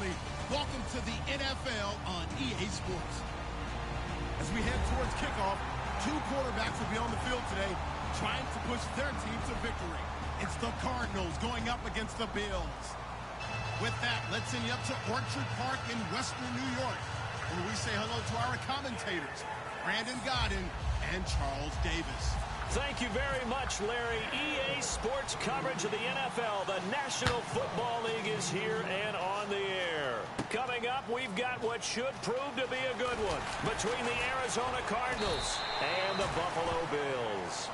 family. Welcome to the NFL on EA Sports. As we head towards kickoff, two quarterbacks will be on the field today trying to push their team to victory. It's the Cardinals going up against the Bills. With that, let's send you up to Orchard Park in Western New York, where we say hello to our commentators, Brandon Godden and Charles Davis. Thank you very much, Larry. EA Sports coverage of the NFL. The National Football League is here and on the air. Coming up, we've got what should prove to be a good one between the Arizona Cardinals and the Buffalo Bills.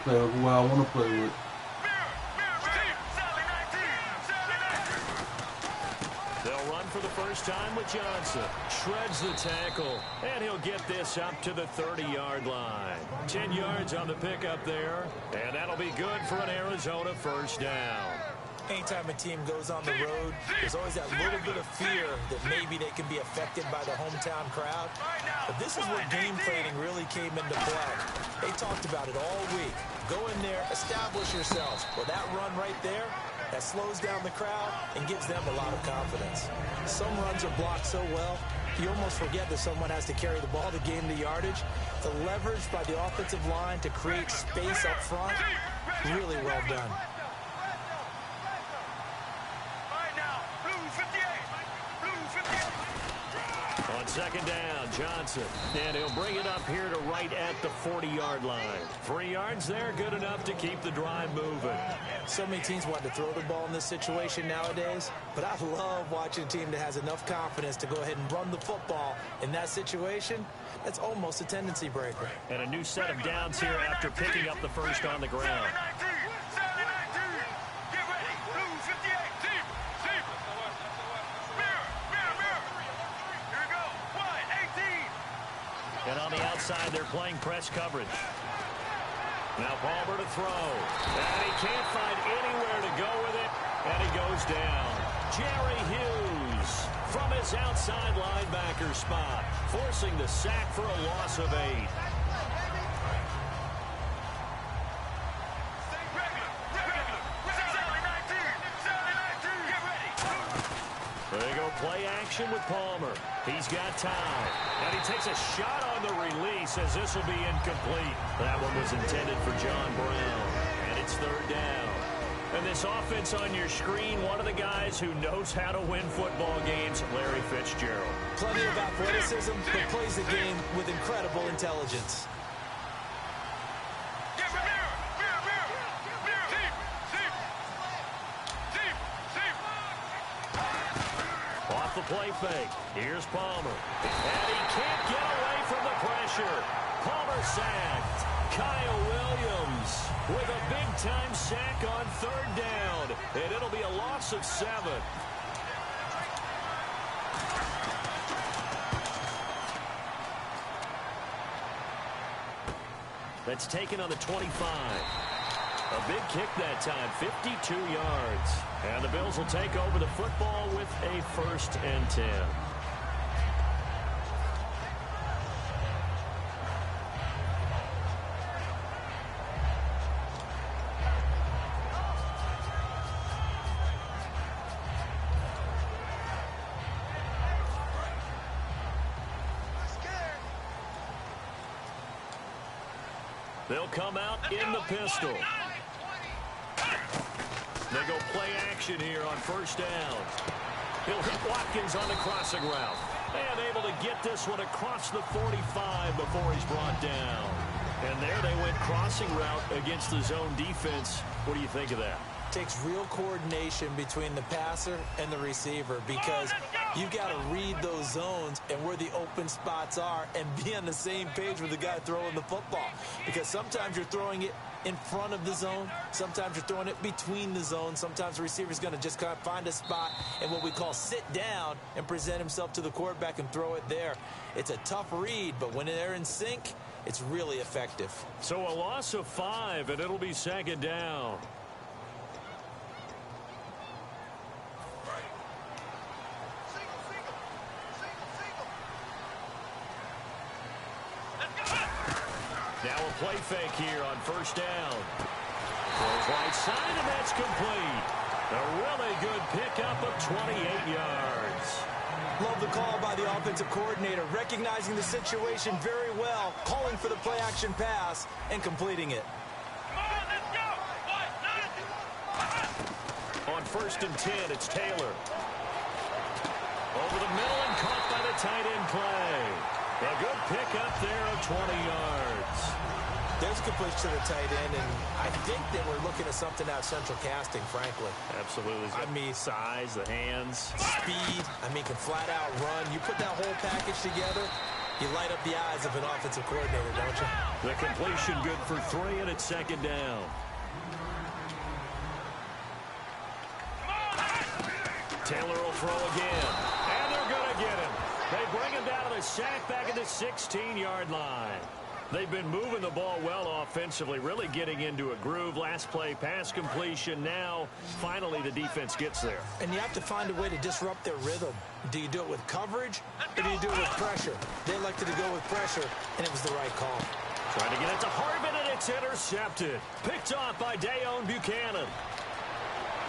Play with who I want to play with. They'll run for the first time with Johnson. Shreds the tackle, and he'll get this up to the 30-yard line. 10 yards on the pickup there, and that'll be good for an Arizona first down. Anytime a team goes on the road, there's always that little bit of fear that maybe they can be affected by the hometown crowd. But this is where game planning really came into play. They talked about it all week. Go in there, establish yourselves. Well, that run right there, that slows down the crowd and gives them a lot of confidence. Some runs are blocked so well, you almost forget that someone has to carry the ball to gain the yardage. The leverage by the offensive line to create space up front, really well done. On second down, Johnson. And he'll bring it up here to right at the 40-yard line. 3 yards there, good enough to keep the drive moving. So many teams want to throw the ball in this situation nowadays, but I love watching a team that has enough confidence to go ahead and run the football in that situation. That's almost a tendency breaker. And a new set of downs here after picking up the first on the ground. And on the outside, they're playing press coverage. Now Palmer to throw. And he can't find anywhere to go with it. And he goes down. Jerry Hughes from his outside linebacker spot, forcing the sack for a loss of 8. There you go, play action with Palmer. He's got time. And he takes a shot on the release as this will be incomplete. That one was intended for John Brown. And it's third down. And this offense on your screen, one of the guys who knows how to win football games, Larry Fitzgerald. Plenty of athleticism, but plays the game with incredible intelligence. The play fake. Here's Palmer. And he can't get away from the pressure. Palmer sacked. Kyle Williams with a big-time sack on third down. And it'll be a loss of 7. That's taken on the 25. A big kick that time, 52 yards. And the Bills will take over the football with a 1st and 10. They'll come out in the pistol. They go play action here on first down. He'll hit Watkins on the crossing route. And able to get this one across the 45 before he's brought down. And there they went crossing route against the zone defense. What do you think of that? Takes real coordination between the passer and the receiver because you've got to read those zones and where the open spots are and be on the same page with the guy throwing the football. Because sometimes you're throwing it in front of the zone. Sometimes you're throwing it between the zones. Sometimes the receiver's going to just kind of find a spot and what we call sit down and present himself to the quarterback and throw it there. It's a tough read, but when they're in sync, it's really effective. So a loss of 5, and it'll be second down. Now a play fake here on first down. Throws right side, and that's complete. A really good pickup of 28 yards. Love the call by the offensive coordinator, recognizing the situation very well, calling for the play-action pass, and completing it. On first and 10, it's Taylor. Over the middle and caught by the tight end play. A good pickup there of 20 yards. There's a completion to the tight end, and I think that we're looking at something out of central casting, frankly. Absolutely. I mean, size, the hands. Speed, can flat out run. You put that whole package together, you light up the eyes of an offensive coordinator, don't you? The completion good for 3, and it's second down. Taylor will throw again, and they're going to get him. They bring him down to the sack back at the 16-yard line. They've been moving the ball well offensively, really getting into a groove. Last play, pass completion. Now, finally, the defense gets there. And you have to find a way to disrupt their rhythm. Do you do it with coverage, or do you do it with pressure? They elected to go with pressure, and it was the right call. Trying to get it to Harvin, and it's intercepted. Picked off by Dayon Buchanan.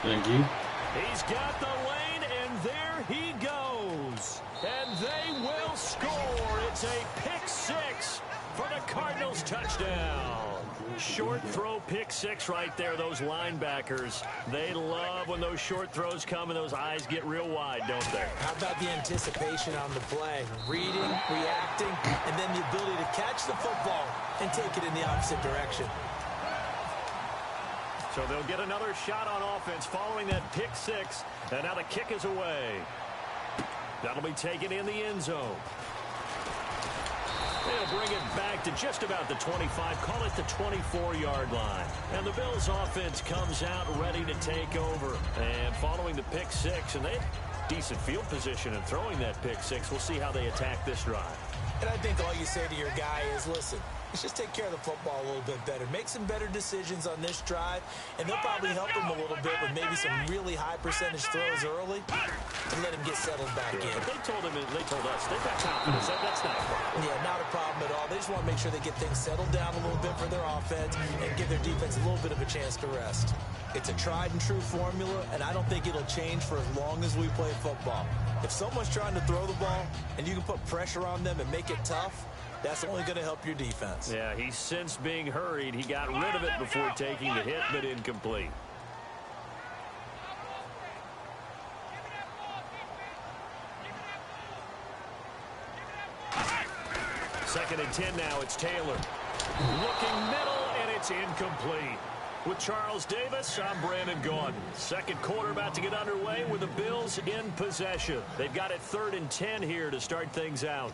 Thank you. He's got the lane, and there he goes. And they will score. It's a pick 6 for the Cardinals touchdown. Short throw pick 6 right there. Those linebackers, they love when those short throws come and those eyes get real wide, don't they? How about the anticipation on the play? Reading, reacting, and then the ability to catch the football and take it in the opposite direction. So they'll get another shot on offense following that pick 6. And now the kick is away. That'll be taken in the end zone. They'll bring it back to just about the 25, call it the 24-yard line. And the Bills offense comes out ready to take over. And following the pick 6, and they have decent field position in throwing that pick 6. We'll see how they attack this drive. And I think all you say to your guy is, listen, let's just take care of the football a little bit better. Make some better decisions on this drive, and they'll probably help him a little bit with maybe some really high percentage throws early and let him get settled back in. They told us, they've got confidence. That's not a problem. Yeah, not a problem at all. They just want to make sure they get things settled down a little bit for their offense and give their defense a little bit of a chance to rest. It's a tried and true formula, and I don't think it'll change for as long as we play football. If someone's trying to throw the ball and you can put pressure on them and make it tough, that's only going to help your defense. Yeah, he's since being hurried. He got rid of it before taking the hit, but incomplete. Second and 10 now. It's Taylor. Looking middle, and it's incomplete. With Charles Davis, I'm Brandon Gaudin. Second quarter about to get underway with the Bills in possession. They've got it 3rd and 10 here to start things out.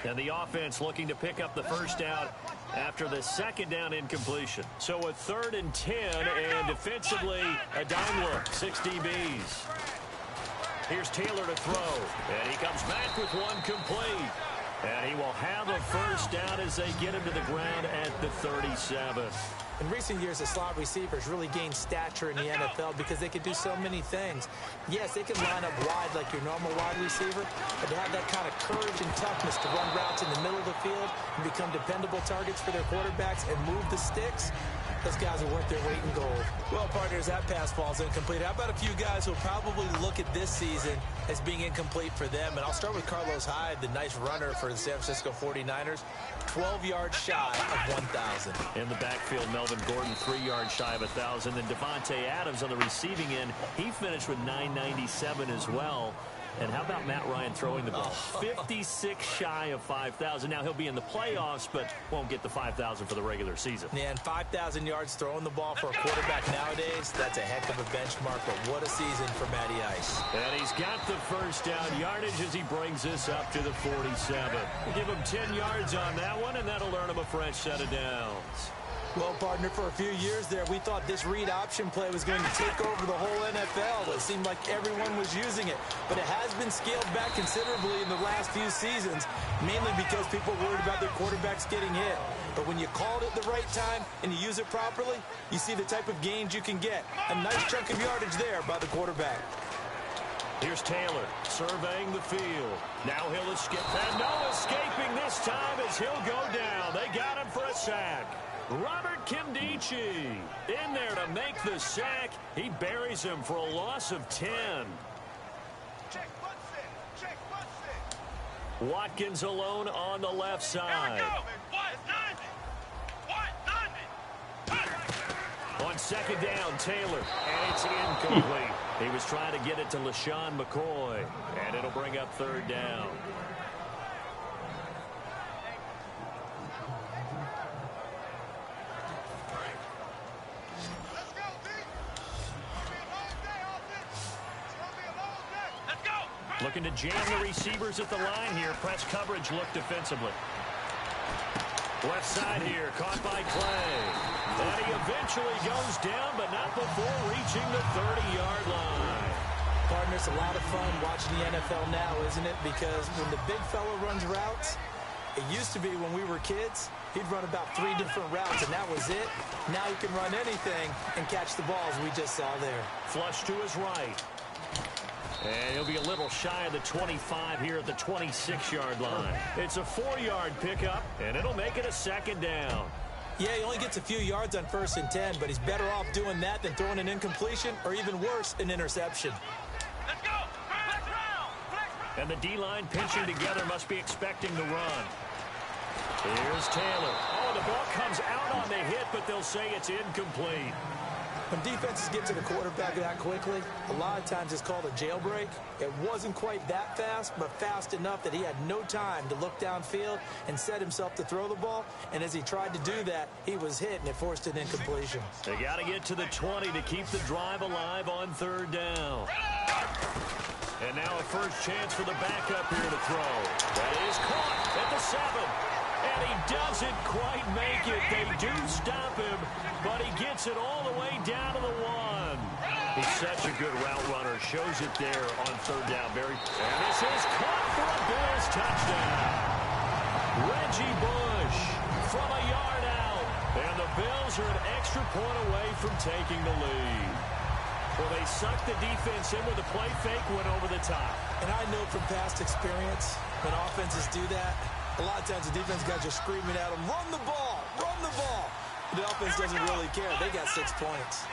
And the offense looking to pick up the first down after the second down incompletion. So a 3rd and 10, and defensively, a dime look, 6 DBs. Here's Taylor to throw, and he comes back with one complete. And he will have a first down as they get him to the ground at the 37. In recent years, the slot receivers really gained stature in the NFL because they could do so many things. Yes, they can line up wide like your normal wide receiver, but to have that kind of courage and toughness to run routes in the middle of the field and become dependable targets for their quarterbacks and move the sticks, those guys are worth their weight in gold. Well, partners, that pass falls incomplete. How about a few guys who will probably look at this season as being incomplete for them? And I'll start with Carlos Hyde, the nice runner for the San Francisco 49ers. 12 yards shy of 1,000. In the backfield, Melvin Gordon 3 yards shy of 1,000. And Devontae Adams on the receiving end, he finished with 997 as well. And how about Matt Ryan throwing the ball? 56 shy of 5,000. Now he'll be in the playoffs, but won't get the 5,000 for the regular season. Yeah, and 5,000 yards throwing the ball for a quarterback nowadays, that's a heck of a benchmark, but what a season for Matty Ice. And he's got the first down yardage as he brings this up to the 47. We'll give him 10 yards on that one, and that'll earn him a fresh set of downs. Well, partner, for a few years there, we thought this read option play was going to take over the whole NFL as It seemed like everyone was using it, but it has been scaled back considerably in the last few seasons, mainly because people worried about their quarterbacks getting hit. But when you call it at the right time and you use it properly, you see the type of gains you can get. A nice chunk of yardage there by the quarterback. Here's Taylor surveying the field. Now he'll escape. And no escaping this time as he'll go down. They got him for a sack. Robert Kimdichie in there to make the sack. He buries him for a loss of 10. Watkins alone on the left side. On second down, Taylor, and it's incomplete. He was trying to get it to LaShawn McCoy, and it'll bring up third down. Looking to jam the receivers at the line here. Press coverage look defensively. Left side here, caught by Clay. And he eventually goes down, but not before reaching the 30-yard line. Partner, it's a lot of fun watching the NFL now, isn't it? Because when the big fella runs routes, it used to be when we were kids, he'd run about 3 different routes, and that was it. Now he can run anything and catch the balls we just saw there. Flush to his right. And he'll be a little shy of the 25 here at the 26-yard line. It's a 4-yard pickup, and it'll make it a second down. Yeah, he only gets a few yards on 1st and 10, but he's better off doing that than throwing an incompletion or even worse, an interception. Let's go! And the D-line pinching together must be expecting the run. Here's Taylor. Oh, the ball comes out on the hit, but they'll say it's incomplete. When defenses get to the quarterback that quickly, a lot of times it's called a jailbreak. It wasn't quite that fast, but fast enough that he had no time to look downfield and set himself to throw the ball. And as he tried to do that, he was hit, and it forced an incompletion. They got to get to the 20 to keep the drive alive on third down. And now a first chance for the backup here to throw. That is caught at the 7. And he doesn't quite make it. They do stop him, but he gets it all the way down to the 1. He's such a good route runner. Shows it there on third down. And this is caught for a Bills touchdown. Reggie Bush from a yard out. And the Bills are an extra point away from taking the lead. Well, they sucked the defense in with a play fake, went over the top. And I know from past experience, when offenses do that, a lot of times the defense guys are screaming at them, run the ball, run the ball. The offense doesn't really care. They got 6 points.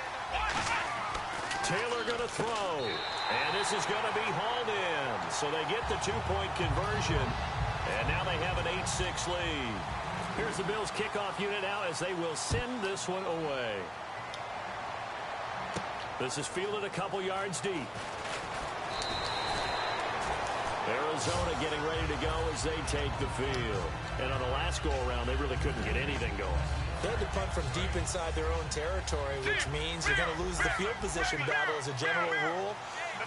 Taylor going to throw. And this is going to be hauled in. So they get the 2-point conversion. And now they have an 8-6 lead. Here's the Bills kickoff unit now as they will send this one away. This is fielded a couple yards deep. Arizona getting ready to go as they take the field. And on the last go-around, they really couldn't get anything going. They had to punt from deep inside their own territory, which means you're going to lose the field position battle as a general rule.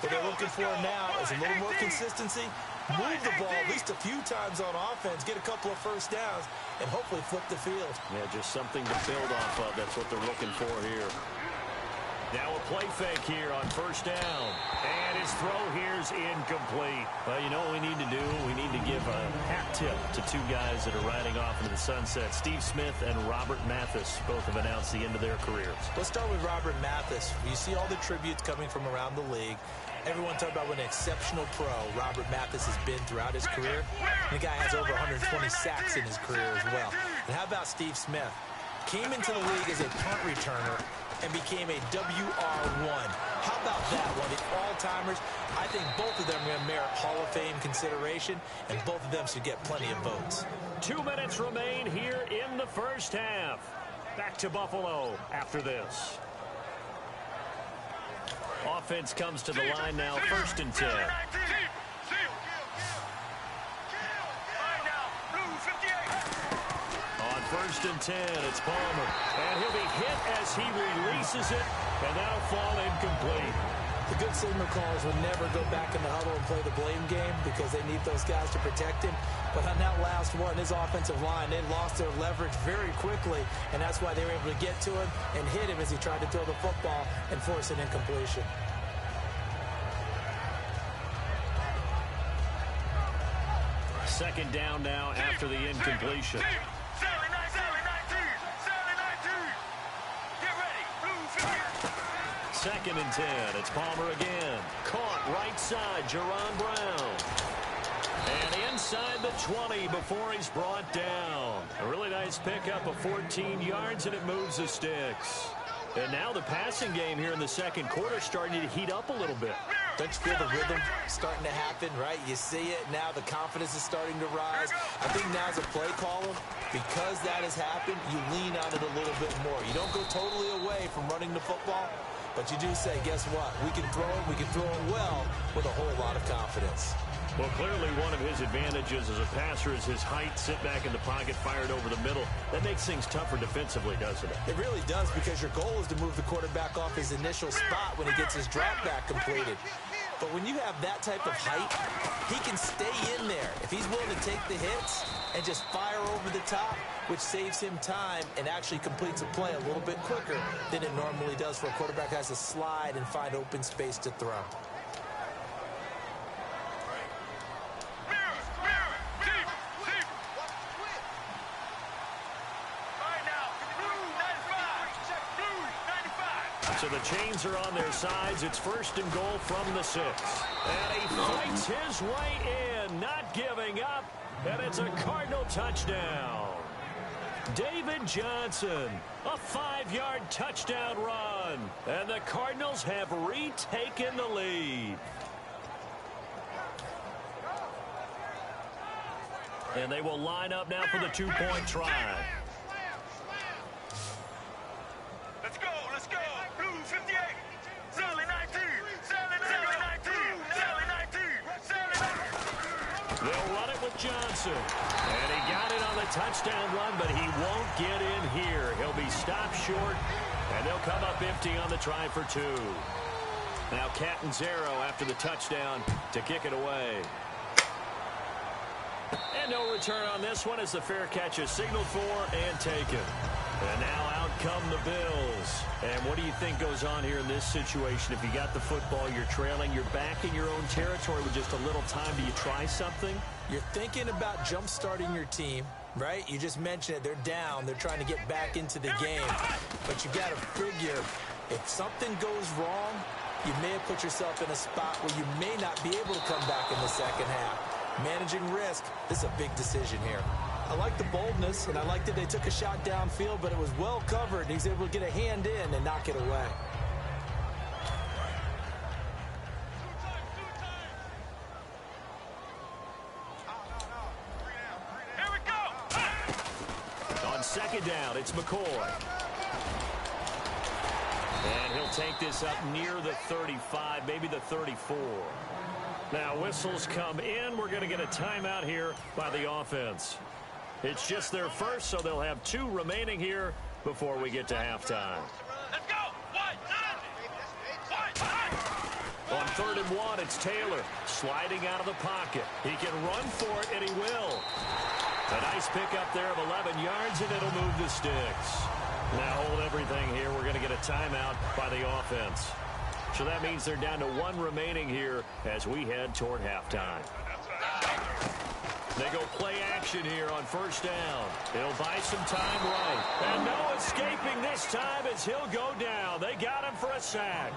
What they're looking for now is a little more consistency, move the ball at least a few times on offense, get a couple of first downs, and hopefully flip the field. Yeah, just something to build off of. That's what they're looking for here. Now a play fake here on first down. And his throw here is incomplete. Well, you know what we need to do? We need to give a hat tip to 2 guys that are riding off into the sunset. Steve Smith and Robert Mathis both have announced the end of their careers. Let's start with Robert Mathis. You see all the tributes coming from around the league. Everyone talking about what an exceptional pro Robert Mathis has been throughout his career. And the guy has over 120 sacks in his career as well. And how about Steve Smith? Came into the league as a punt returner and became a WR1. How about that? One of the all-timers. I think both of them are going to merit Hall of Fame consideration, and both of them should get plenty of votes. 2 minutes remain here in the first half. Back to Buffalo after this. Offense comes to the line now, 1st and 10. On 1st and 10, it's Palmer. And he'll be hit as he releases it, and that'll fall incomplete. The good signal callers will never go back in the huddle and play the blame game because they need those guys to protect him. But on that last one, his offensive line, they lost their leverage very quickly, and that's why they were able to get to him and hit him as he tried to throw the football and force an incompletion. second down now after the incompletion. Second and 10. It's Palmer again. Caught right side, Jerron Brown. And inside the 20 before he's brought down. A really nice pickup of 14 yards, and it moves the sticks. And now the passing game here in the second quarter starting to heat up a little bit. Don't you feel the rhythm starting to happen, right? You see it. Now the confidence is starting to rise. I think now as a play caller, because that has happened, you lean on it a little bit more. You don't go totally away from running the football, but you do say, guess what? We can throw it. We can throw it well with a whole lot of confidence. Well, clearly one of his advantages as a passer is his height, sit back in the pocket, fired over the middle. That makes things tougher defensively, doesn't it? It really does, because your goal is to move the quarterback off his initial spot when he gets his drop back completed. But when you have that type of height, he can stay in there. If he's willing to take the hits and just fire over the top, which saves him time and actually completes a play a little bit quicker than it normally does for a quarterback who has to slide and find open space to throw. So the chains are on their sides. It's first and goal from the 6. And he fights his way in, not giving up. And it's a Cardinal touchdown. David Johnson, a 5-yard touchdown run. And the Cardinals have retaken the lead. And they will line up now for the 2-point try. Let's go, let's go. Blue 58. Sally 19. Sally 19. Sally 19. Sally 19. They'll run it with Johnson. And he got it on the touchdown run, but he won't get in here. He'll be stopped short, and they'll come up empty on the try for 2. Now Catanzaro after the touchdown to kick it away. And no return on this one as the fair catch is signaled for and taken. And now out come the Bills. And what do you think goes on here in this situation? If you got the football, you're trailing, you're back in your own territory with just a little time. Do you try something? You're thinking about jump-starting your team, right? You just mentioned it. They're down. They're trying to get back into the game. But you got to figure, if something goes wrong, you may have put yourself in a spot where you may not be able to come back in the second half. Managing risk, this is a big decision here. I like the boldness, and I like that they took a shot downfield, but it was well covered. He's able to get a hand in and knock it away. Here we go. On second down, it's McCoy. And he'll take this up near the 35, maybe the 34. Now whistles come in. We're going to get a timeout here by the offense. It's just their first, so they'll have 2 remaining here before we get to halftime. Let's go. One. On 3rd and 1, it's Taylor sliding out of the pocket. He can run for it, and he will. A nice pickup there of 11 yards, and it'll move the sticks. Now hold everything here. We're going to get a timeout by the offense. So that means they're down to 1 remaining here as we head toward halftime. They go play action here on 1st down. They'll buy some time right. And no escaping this time as he'll go down. They got him for a sack.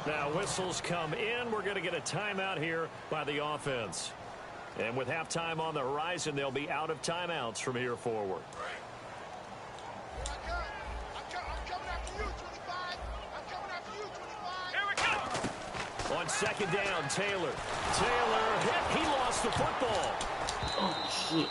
Now whistles come in. We're going to get a timeout here by the offense. And with halftime on the horizon, they'll be out of timeouts from here forward. On 2nd down, Taylor. Taylor hit. He lost the football. Oh, shit.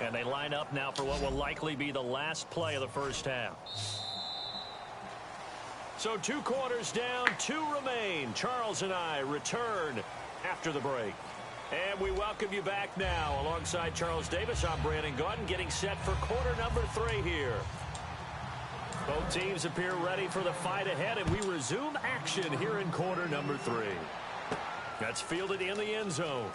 And they line up now for what will likely be the last play of the first half. So 2 quarters down, 2 remain. Charles and I return after the break. And we welcome you back now. Alongside Charles Davis, I'm Brandon Gaudin, getting set for quarter number 3 here. Both teams appear ready for the fight ahead, and we resume action here in quarter number 3. That's fielded in the end zone.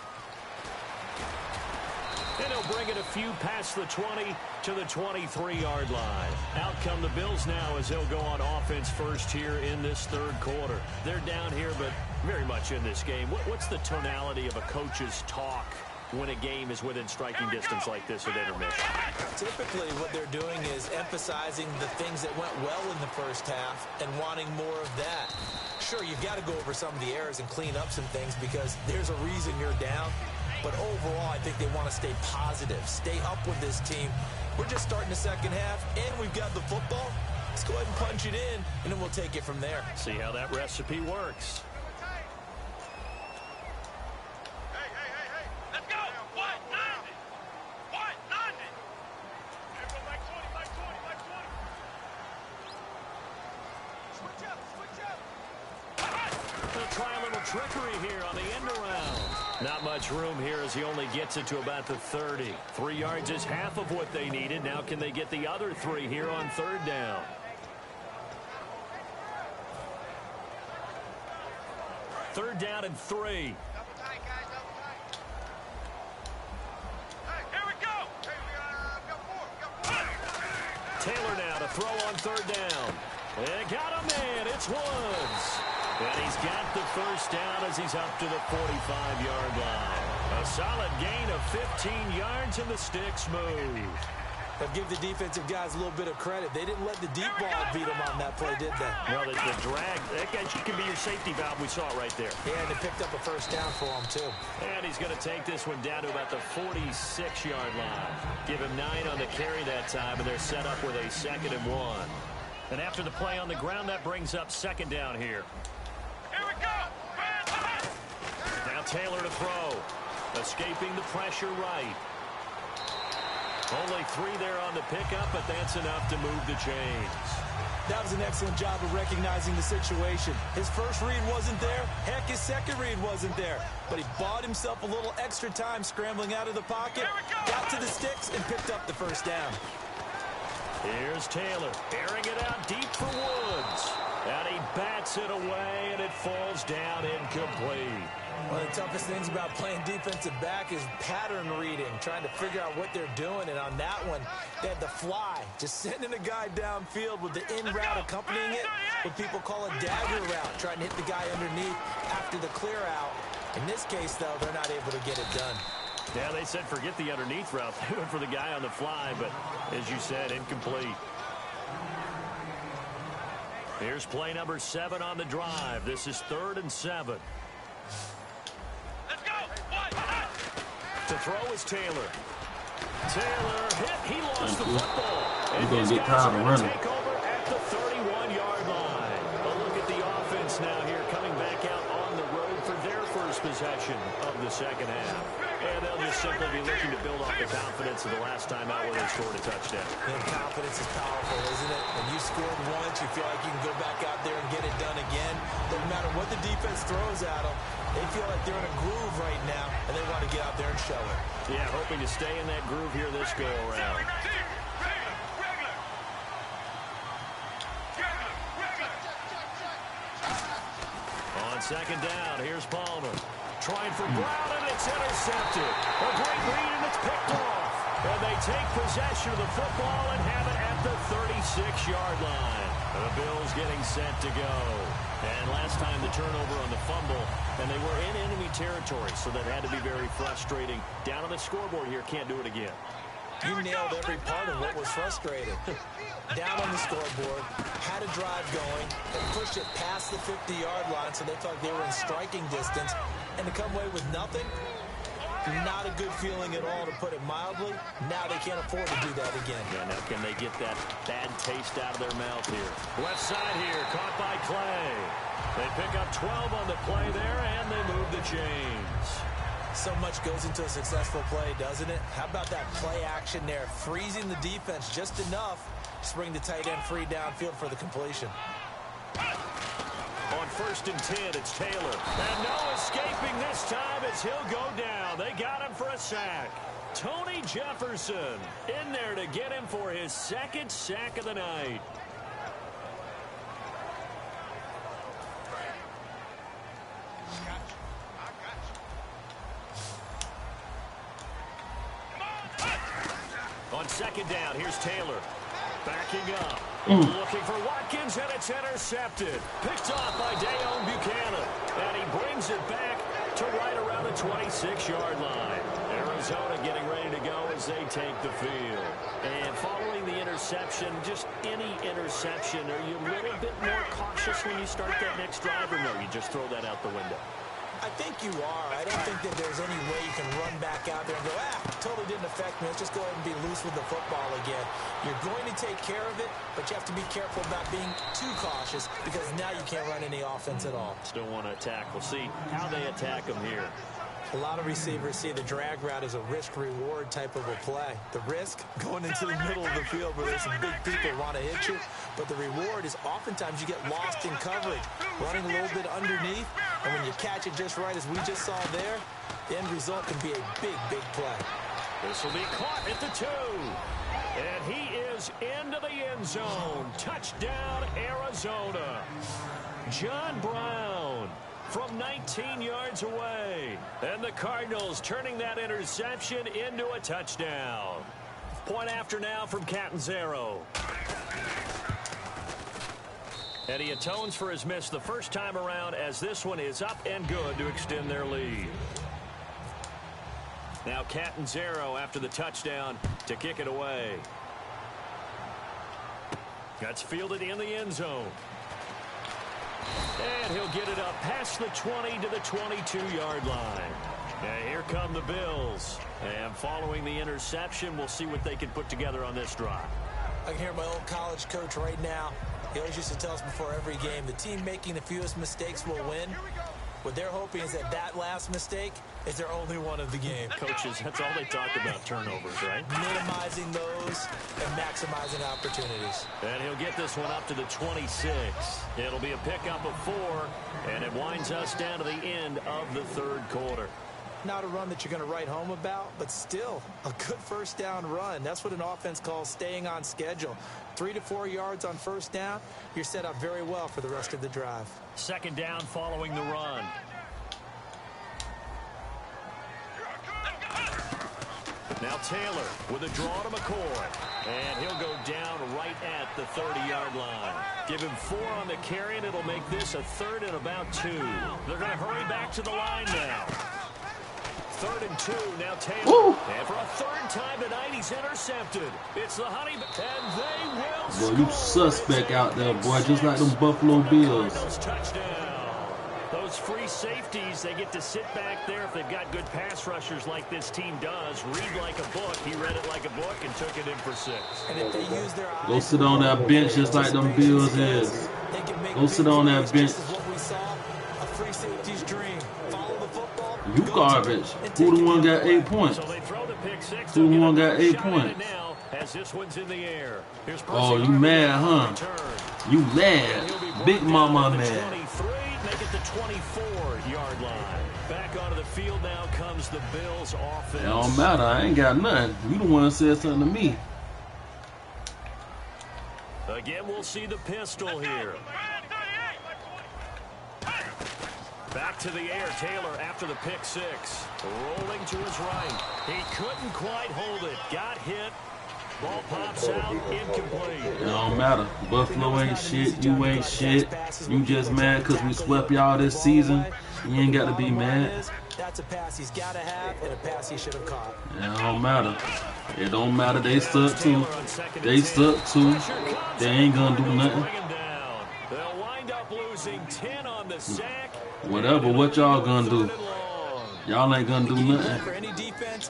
And he'll bring it a few past the 20 to the 23-yard line. Out come the Bills now as he'll go on offense first here in this third quarter. They're down here, but very much in this game. What's the tonality of a coach's talk when a game is within striking distance like this at intermission? Typically, what they're doing is emphasizing the things that went well in the first half and wanting more of that. Sure, you've got to go over some of the errors and clean up some things because there's a reason you're down. But overall, I think they want to stay positive, stay up with this team. We're just starting the second half, and we've got the football. Let's go ahead and punch it in, and then we'll take it from there. See how that recipe works. Trickery here on the end around. Not much room here as he only gets it to about the 30. 3 yards is half of what they needed. Now can they get the other 3 here on third down? Third down and 3. Double tight, guys, double tight. Hey, here we go. Hey, we got 4. Taylor now to throw on third down. They got a man. It's Woods. And he's got the first down as he's up to the 45-yard line. A solid gain of 15 yards, and the sticks move. But give the defensive guys a little bit of credit. They didn't let the deep ball beat them on that play, did they? No, the drag, that guy can be your safety valve. We saw it right there. Yeah, and they picked up a first down for him, too. And he's going to take this one down to about the 46-yard line. Give him 9 on the carry that time, and they're set up with a 2nd and 1. And after the play on the ground, that brings up 2nd down here. Now Taylor to throw. Escaping the pressure right. Only 3 there on the pickup, but that's enough to move the chains. That was an excellent job of recognizing the situation. His first read wasn't there. Heck, his second read wasn't there. But he bought himself a little extra time scrambling out of the pocket, got to the sticks, and picked up the first down. Here's Taylor, airing it out deep for Woods. And he bats it away, and it falls down incomplete. One of the toughest things about playing defensive back is pattern reading, trying to figure out what they're doing. And on that one, they had the fly, just sending a guy downfield with the in route accompanying it, what people call a dagger route, trying to hit the guy underneath after the clear out. In this case, though, they're not able to get it done. Yeah, they said forget the underneath route. They went for the guy on the fly, but as you said, incomplete. Here's play number 7 on the drive. This is 3rd and 7. Let's go. To throw is Taylor. Taylor hit. He lost the football. He's going to get tired of running. Take over at the 31-yard line. A look at the offense now here coming back out on the road for their first possession of the second half. And they'll just simply be looking to build off the confidence of the last time out where they scored a touchdown. And confidence is powerful, isn't it? When you scored once, you feel like you can go back out there and get it done again. Doesn't matter what the defense throws at them. They feel like they're in a groove right now, and they want to get out there and show it. Yeah, hoping to stay in that groove here this go-around. On second down, here's Palmer. Trying for Brown, and it's intercepted. A great read, and it's picked off. And they take possession of the football and have it at the 36-yard line. The Bills getting set to go. And last time the turnover on the fumble, and they were in enemy territory, so that had to be very frustrating. Down on the scoreboard here, can't do it again. You nailed every part of what was frustrating. Down on the scoreboard, had a drive going, and pushed it past the 50-yard line, so they felt like they were in striking distance. And to come away with nothing, not a good feeling at all, to put it mildly. Now they can't afford to do that again. Yeah, now can they get that bad taste out of their mouth here? Left side here, caught by Clay. They pick up 12 on the play there, and they move the chains. So much goes into a successful play, doesn't it? How about that play action there, freezing the defense just enough to bring the tight end free downfield for the completion. On 1st and 10, it's Taylor. And no escaping this time as he'll go down. They got him for a sack. Tony Jefferson in there to get him for his 2nd sack of the night. On second down, here's Taylor. Backing up. Looking for Watkins, and it's intercepted. Picked off by Dayon Buchanan. And he brings it back to right around the 26-yard line. Arizona getting ready to go as they take the field. And following the interception, just any interception, are you a little bit more cautious when you start that next drive, or no, you just throw that out the window? I think you are. I don't think that there's any way you can run back out there and go, totally didn't affect me. Let's just go ahead and be loose with the football again. You're going to take care of it, but you have to be careful about being too cautious because now you can't run any offense at all. Still want to attack. We'll see how they attack them here. A lot of receivers see the drag route as a risk-reward type of a play. The risk, going into the middle of the field where there's some big people want to hit you. But the reward is oftentimes you get lost in coverage, running a little bit underneath. And when you catch it just right, as we just saw there, the end result can be a big, big play. This will be caught at the 2. And he is into the end zone. Touchdown, Arizona. John Brown from 19 yards away. And the Cardinals turning that interception into a touchdown. Point after now from Catanzaro. And he atones for his miss the first time around as this one is up and good to extend their lead. Now Catanzaro after the touchdown to kick it away. That's fielded in the end zone. And he'll get it up past the 20 to the 22-yard line. And here come the Bills. And following the interception, we'll see what they can put together on this drive. I can hear my old college coach right now. He always used to tell us before every game, the team making the fewest mistakes will win. What they're hoping is that last mistake is their only one of the game. Coaches, that's all they talk about, turnovers, right? Minimizing those and maximizing opportunities. And he'll get this one up to the 26. It'll be a pickup of 4, and it winds us down to the end of the third quarter. Not a run that you're going to write home about, but still a good first down run. That's what an offense calls staying on schedule. 3 to 4 yards on first down, you're set up very well for the rest of the drive. Second down following the run. Now Taylor with a draw to McCoy. And he'll go down right at the 30-yard line. Give him 4 on the carry, and it'll make this a 3rd and about 2. They're going to hurry back to the line now. 3rd and 2, now Taylor. Woo. And for a 3rd time tonight, he's intercepted. It's the Honey, and they will score. Boy, you suspect out there, boy, just like them Buffalo Bills. Touchdown. Those free safeties, they get to sit back there if they've got good pass rushers like this team does. Read like a book. He read it like a book and took it in for 6. And if they use their eyes, go sit on that bench just like them Bills is. Go sit on that bench. This is what we saw, a free safety's dream. Follow the football. You garbage. Who the one got 8 points? So they throw the pick 6. Who the one got 8 points? Now, as this one's in the air. Oh, you mad, huh? You mad. Big mama mad. Make it the 24-yard line. Back onto the field now comes the Bills offense. It don't matter. I ain't got nothing. You the one that said something to me. Again, we'll see the pistol here. Back to the air, Taylor after the pick 6. Rolling to his right. He couldn't quite hold it. Got hit. Ball pops out, incomplete. It don't matter. Buffalo ain't shit. You ain't shit. You just mad because we swept y'all this season. You ain't got to be mad. That's a pass he's got to have and a pass he should have caught. It don't matter. It don't matter. They suck too. They suck too. They ain't going to do nothing. They'll wind up losing 10 on the sack. Whatever. What y'all going to do? Y'all ain't going to do nothing.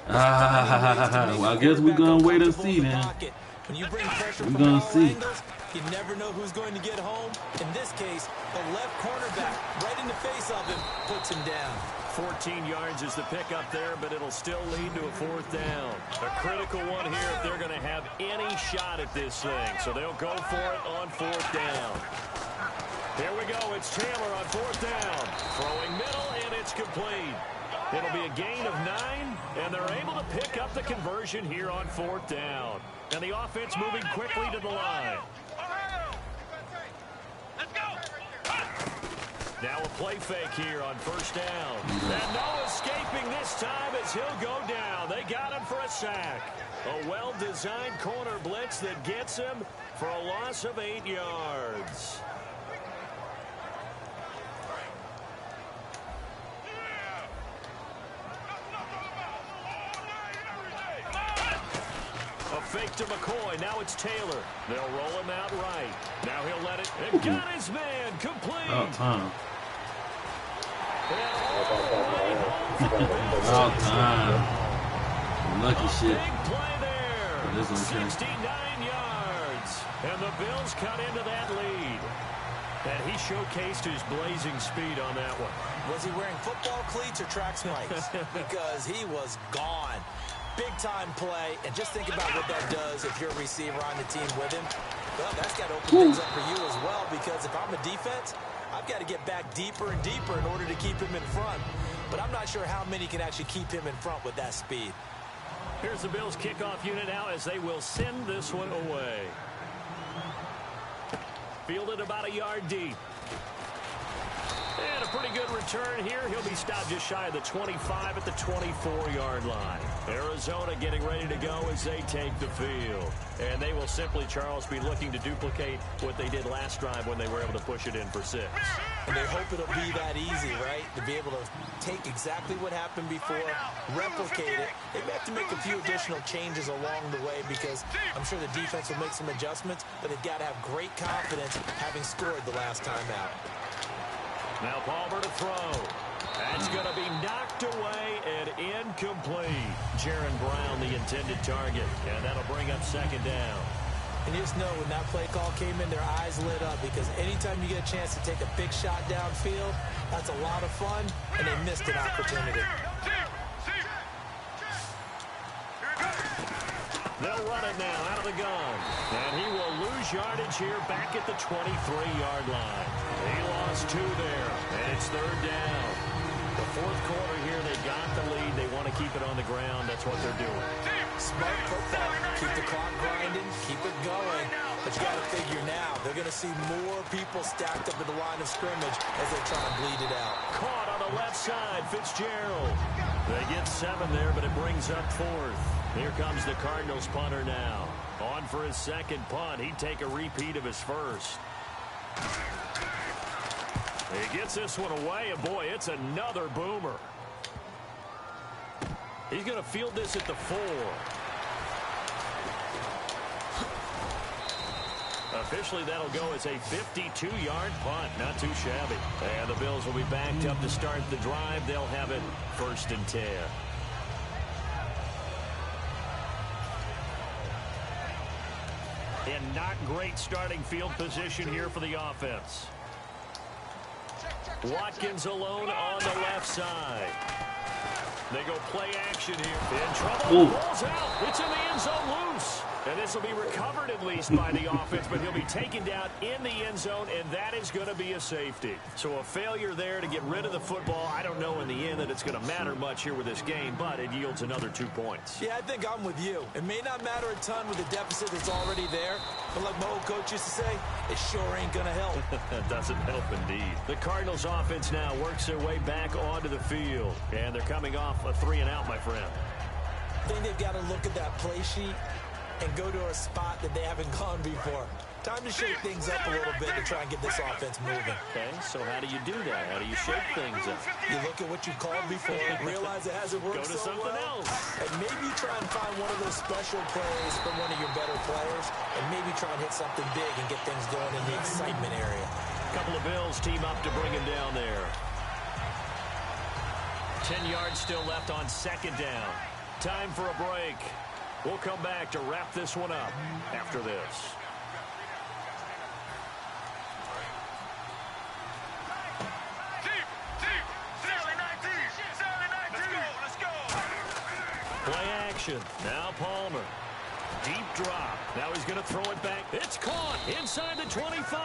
Well, I guess we're going to wait and see then. We're going to see. You never know who's going to get home. In this case, the left cornerback right in the face of him puts him down. 14 yards is the pickup there, but it'll still lead to a 4th down. A critical one here if they're going to have any shot at this thing. So they'll go for it on 4th down. Here we go. It's Taylor on 4th down. Throwing middle, and it's complete. It'll be a gain of 9, and they're able to pick up the conversion here on 4th down. And the offense moving quickly to the line. Now a play fake here on first down. And no escaping this time as he'll go down. They got him for a sack. A well-designed corner blitz that gets him for a loss of 8 yards. A fake to McCoy. Now it's Taylor. They'll roll him out right. Now he'll let it. And got his man complete. About time. About About time. Lucky shit. Big play there. But it's okay. 69 yards. And the Bills cut into that lead. And he showcased his blazing speed on that one. Was he wearing football cleats or track spikes? Because he was gone. Big-time play, and just think about what that does if you're a receiver on the team with him. Well, that's got to open things up for you as well, because if I'm a defense, I've got to get back deeper and deeper in order to keep him in front. But I'm not sure how many can actually keep him in front with that speed. Here's the Bills kickoff unit now as they will send this one away. Fielded about a yard deep. And a pretty good return here. He'll be stopped just shy of the 25 at the 24-yard line. Arizona getting ready to go as they take the field. And they will simply, Charles, be looking to duplicate what they did last drive when they were able to push it in for 6. And they hope it'll be that easy, right? To be able to take exactly what happened before, replicate it. They may have to make a few additional changes along the way because I'm sure the defense will make some adjustments, but they've got to have great confidence having scored the last time out. Now Palmer to throw. That's going to be knocked away and incomplete. Jaron Brown, the intended target. And that'll bring up second down. And you just know when that play call came in, their eyes lit up because anytime you get a chance to take a big shot downfield, that's a lot of fun, and they missed an opportunity. They'll run it now out of the gun. And he will lose yardage here back at the 23-yard line. He lost 2 there, and it's third down. The fourth quarter here, they got the lead. They want to keep it on the ground. That's what they're doing. Smart football. Keep the clock grinding. Keep it going. But you got to figure now, they're going to see more people stacked up at the line of scrimmage as they try and bleed it out. Caught on the left side, Fitzgerald. They get 7 there, but it brings up 4th. Here comes the Cardinals punter now. On for his second punt. He'd take a repeat of his first. He gets this one away, and boy, it's another boomer. He's going to field this at the 4. Officially, that'll go as a 52-yard punt. Not too shabby. And the Bills will be backed up to start the drive. They'll have it 1st and 10. And not great starting field position here for the offense. Watkins alone on the left side. They go play action here. In trouble. Rolls out. It's in the end zone loose. And this will be recovered at least by the offense, but he'll be taken down in the end zone, and that is going to be a safety. So a failure there to get rid of the football. I don't know in the end that it's going to matter much here with this game, but it yields another 2 points. Yeah, I think I'm with you. It may not matter a ton with the deficit that's already there, but like my old coach used to say, it sure ain't going to help. That doesn't help indeed. The Cardinals offense now works their way back onto the field, and they're coming off a 3-and-out, my friend. I think they've got to look at that play sheet and go to a spot that they haven't gone before. Time to shake things up a little bit to try and get this offense moving. Okay, so how do you do that? How do you shake things up? You look at what you called before, realize it hasn't worked Go to so something well, else. and maybe try and find one of those special plays from one of your better players, and maybe try and hit something big and get things going in the excitement area. A couple of Bills team up to bring him down there. 10 yards still left on second down. Time for a break. We'll come back to wrap this one up after this. Play action. Now Palmer. Deep drop. Now he's going to throw it back. It's caught inside the 25.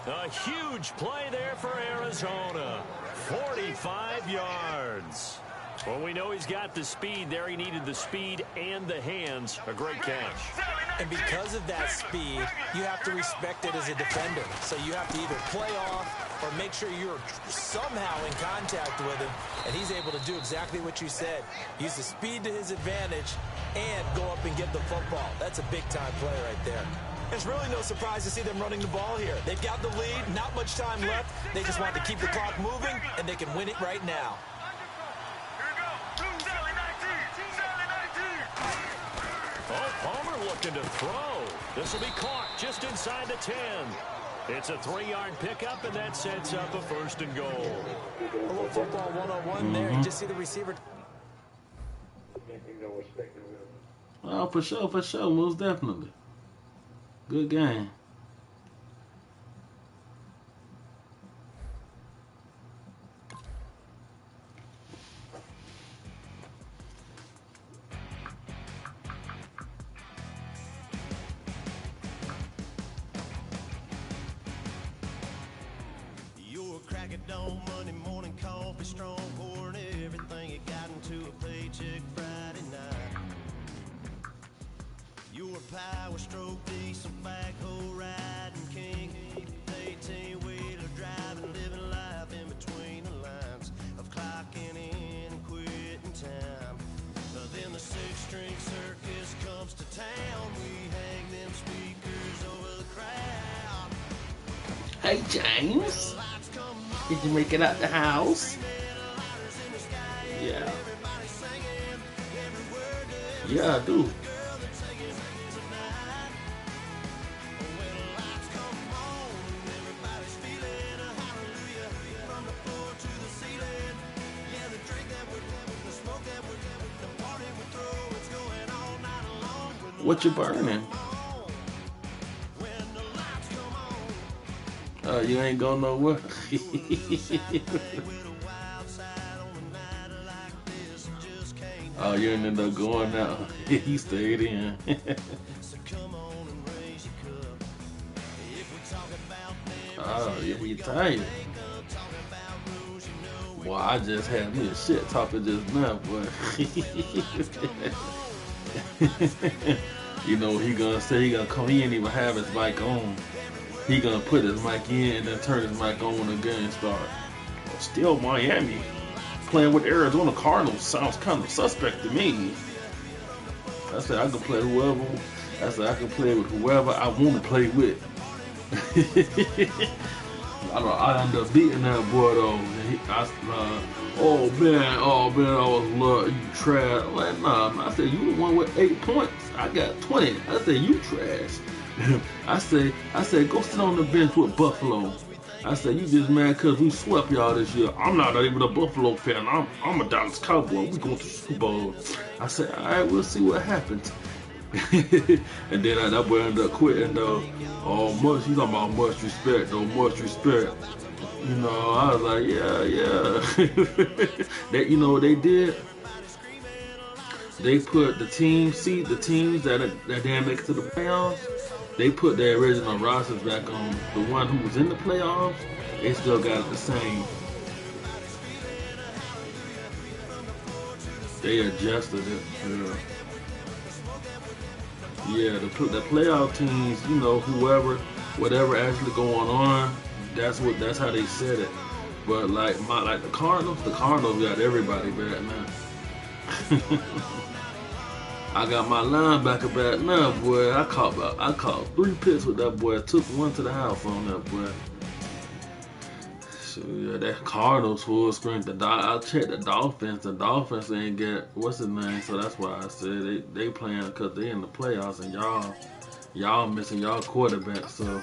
A huge play there for Arizona. 45 yards. Well, we know he's got the speed there. He needed the speed and the hands. A great catch. And because of that speed, you have to respect it as a defender. So you have to either play off, or make sure you're somehow in contact with him, and he's able to do exactly what you said. Use the speed to his advantage and go up and get the football. That's a big-time play right there. It's really no surprise to see them running the ball here. They've got the lead, not much time left. They just want to keep the clock moving, and they can win it right now. Oh, Palmer looking to throw. This will be caught just inside the 10. It's a 3-yard pickup, and that sets up a 1st and goal. A little football one-on-one there. You just see the receiver. Oh, for sure, most definitely. Good game. You're a crack at dawn, Monday morning coffee, strong pouring everything you got into a paycheck Friday night. You're a power stroke, diesel backhoe riding king, 18-wheeler driving, living life in between the lines of clocking in and quitting time. Then the 6-string circus comes to town. We hang them speakers over the crowd. Hey, James. Did you make it out the house? Yeah. Yeah, I do. What you burning? You ain't going nowhere. Oh, you ended up going out. He stayed in. Oh, yeah, you tired. Boy, I just had me a shit talking just now, boy. You know what he gonna say? He gonna come. He ain't even have his mic on. He gonna put his mic in and then turn his mic on again and start. Oh, still Miami playing with Arizona Cardinals sounds kind of suspect to me. I said I can play whoever. I said I can play with whoever I want to play with. I ended up beating that boy though. Oh man, I was love you trash. I'm like, nah, I said you the one with 8 points. I got 20. I said you trash. I said go sit on the bench with Buffalo. I said you just mad because we swept y'all this year. I'm not even a Buffalo fan. I'm a Dallas Cowboy. We going to the Super Bowl. I said all right, we'll see what happens. And then that boy ended up quitting though. Oh, he's talking about much respect though, much respect. You know, I was like, yeah. That, you know what they did? They put the teams that didn't make it to the playoffs. They put their original rosters back on. The one who was in the playoffs, they still got it the same. They adjusted it. Yeah, the playoff teams, you know, whatever actually going on, that's how they said it. But like the Cardinals got everybody back now. I got my linebacker back now, boy. I caught 3 picks with that boy. Took one to the house on that boy. So yeah, that Cardinals full strength. I checked the Dolphins. The Dolphins ain't get what's his name. So that's why I said they playing because they in the playoffs and y'all missing y'all quarterback. So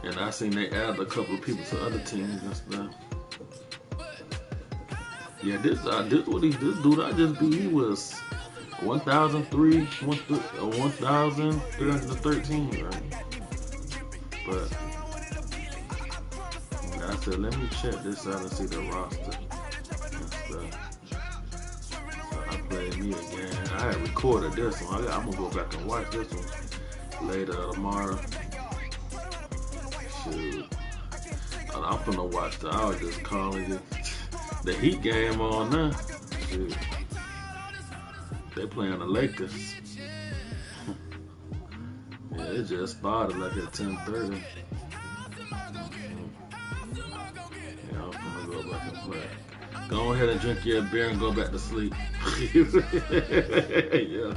and I seen they added a couple of people to other teams and stuff. Yeah, this dude I just beat. He was 1,313, right? But I said, let me check this out and see the roster and stuff. So I played me again. I had recorded this one. I'm gonna go back and watch this one later tomorrow. Shoot, I'm finna watch I was just calling it the Heat game on now. Shoot. They playing the Lakers. Yeah, it just started like at 10:30. fucking play. Go ahead and drink your beer and go back to sleep. Yeah.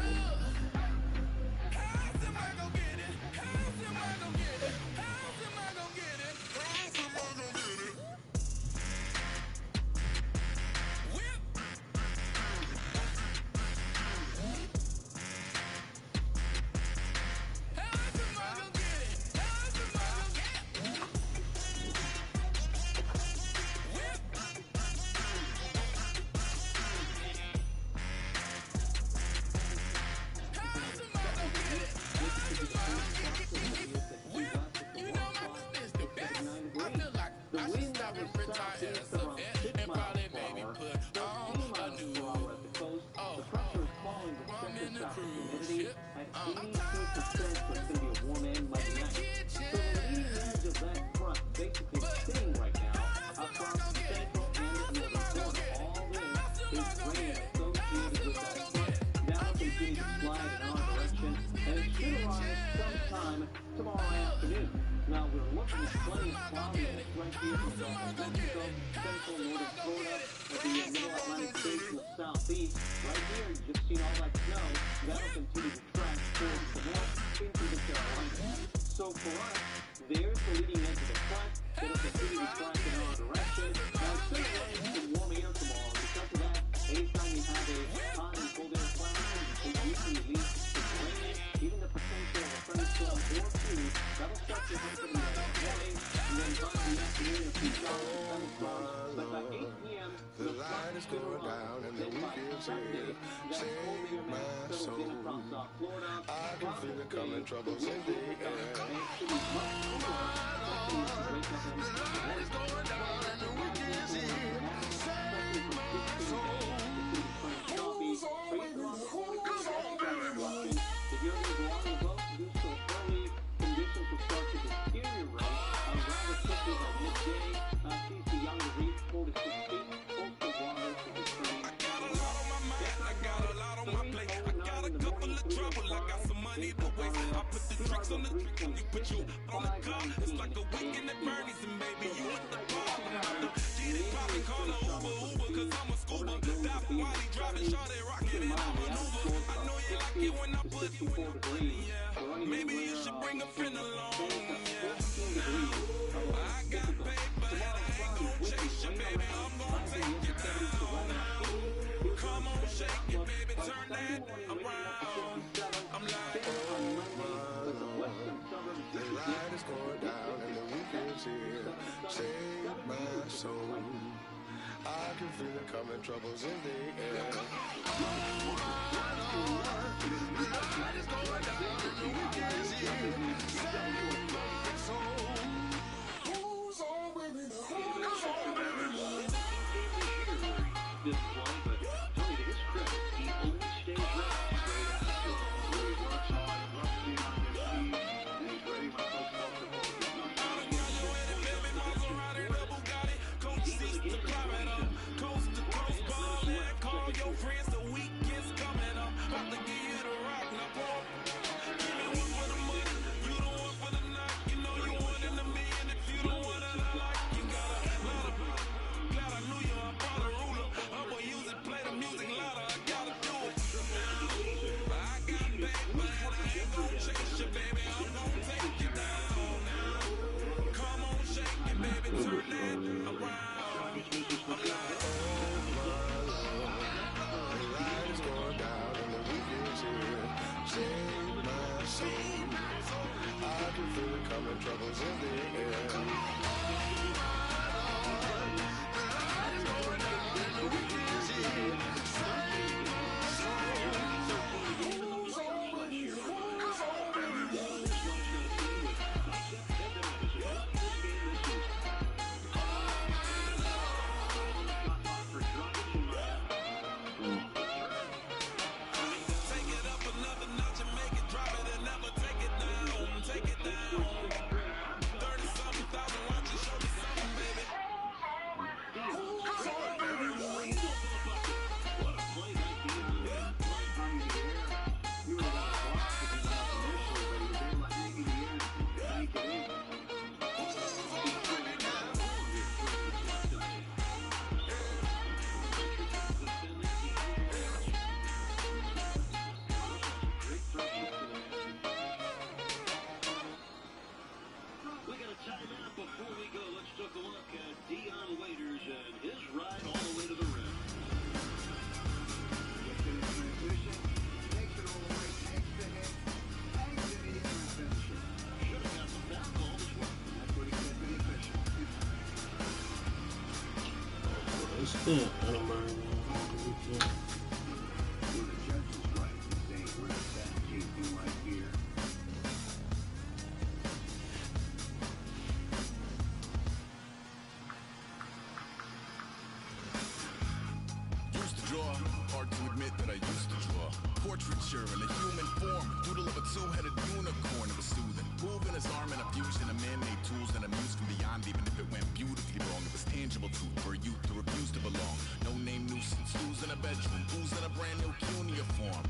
Troubles in the air. Troubles in the 10 anime. Used to draw, hard to admit that I used to draw. Portraiture in a human form, doodle of a two-headed unicorn, it was soothing. Moving his arm in a fusion of man-made tools and amused from beyond, even if it went beautifully wrong. It was tangible truth for a youth who refused to belong. No-name nuisance, who's in a bedroom, who's in a brand new cuneiform.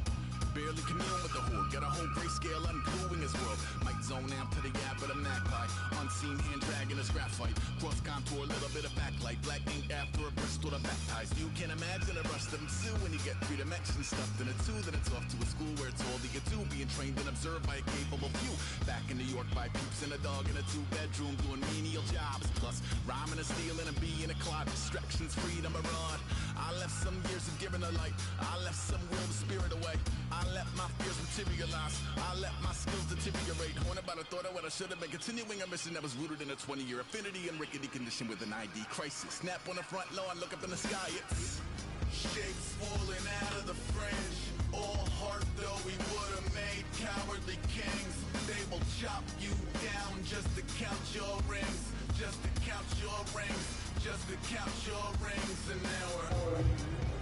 Barely commune with the horde, got a whole grayscale ungluing his world. Might zone out to the yap of the magpie, unseen hand dragging his graphite. Cross contour, little bit of backlight, black ink after a Bristol to baptize. You can imagine the rush that ensue when you get three dimensions stuffed in a two. Then it's off to a school where it's all that you do, being trained and observed by a capable few. Back in New York by peeps and a dog in a two-bedroom doing menial jobs. Plus rhyming and stealing and being a clod, distractions, freedom, a rod. I left some years of giving a light, I left some will to spirit away. I let my fears materialize, I let my skills deteriorate. Haunted by the thought of what I should have been, continuing a mission that was rooted in a 20-year affinity and rickety condition with an ID crisis. Snap on the front lawn, look up in the sky, it's shapes falling out of the fringe. All heart though we would have made cowardly kings. They will chop you down just to count your rings, just to count your rings, just to count your rings. And now we're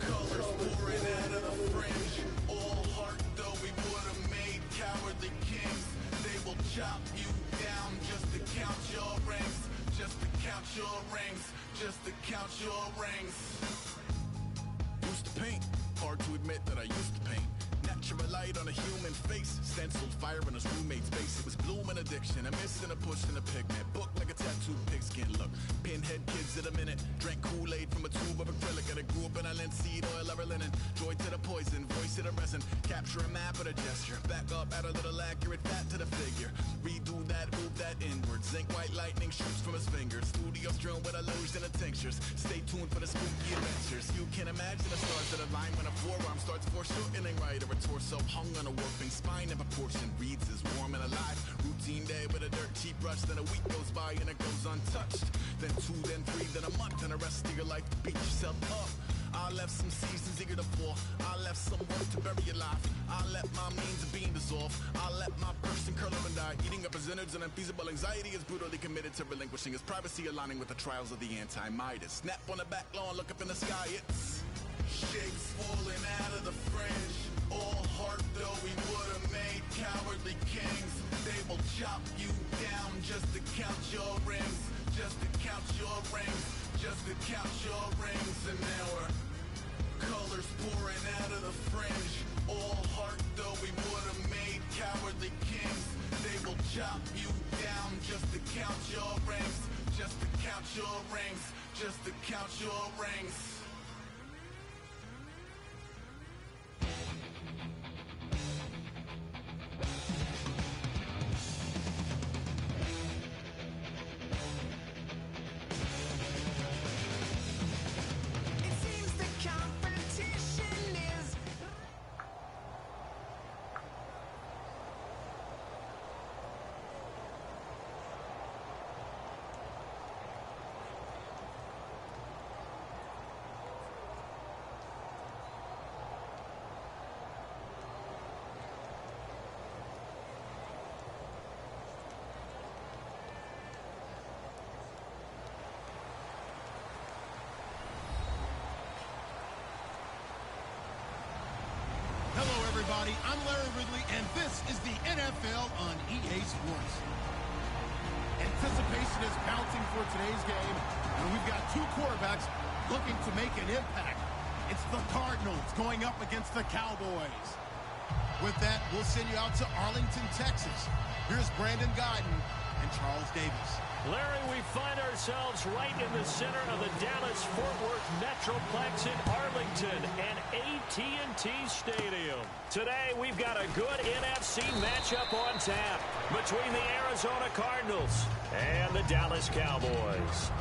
colors pouring out of the fringe. All heart though we would have made cowardly kings. They will chop you down just to count your rings, just to count your rings, just to count your rings. Used to paint, hard to admit that I used to paint. Natural light on a human face, stenciled fire in his roommate's face. It was blooming addiction, a miss and a push and a pigment. Book like a tattooed pigskin look. Pinhead kids in a minute, drank Kool-Aid from a tube of acrylic. And I grew up in a linseed oil ever linen. Joy to the poison, voice to the resin. Capture a map of the gesture. Back up, add a little accurate fat to the figure. Redo that, move that inward. Zinc white lightning shoots from his fingers. Studio strewn with illusion and tinctures. Stay tuned for the spooky adventures. You can imagine the stars that align when a forearm starts foreshortening right. Or a torso hung on a warping spine of a portion reads as warm and alive. Routine day with a dirt cheap brush. Then a week goes by and it goes untouched. Then 2, then 3, then a month, and the rest of your life to beat yourself up. I left some seasons eager to fall. I left some work to bury your life. I let my means of being dissolve. I let my person curl up and die. Eating up his innards and unfeasible anxiety is brutally committed to relinquishing his privacy, aligning with the trials of the anti-Midas. Snap on the back lawn, look up in the sky, it's shapes falling out of the fringe. All heart though we would have made cowardly kings. They will chop you down just to count your rings, just to count your rings, just to count your rings. And now we're colors pouring out of the fringe. All heart though we would have made cowardly kings. They will chop you down just to count your rings, just to count your rings, just to count your rings. Everybody, I'm Larry Ridley, and this is the NFL on EA Sports. Anticipation is mounting for today's game, and we've got two quarterbacks looking to make an impact. It's the Cardinals going up against the Cowboys. With that, we'll send you out to Arlington, Texas. Here's Brandon Guyton and Charles Davis. Larry, we find ourselves right in the center of the Dallas-Fort Worth Metroplex in Arlington and AT&T Stadium. Today, we've got a good NFC matchup on tap between the Arizona Cardinals and the Dallas Cowboys.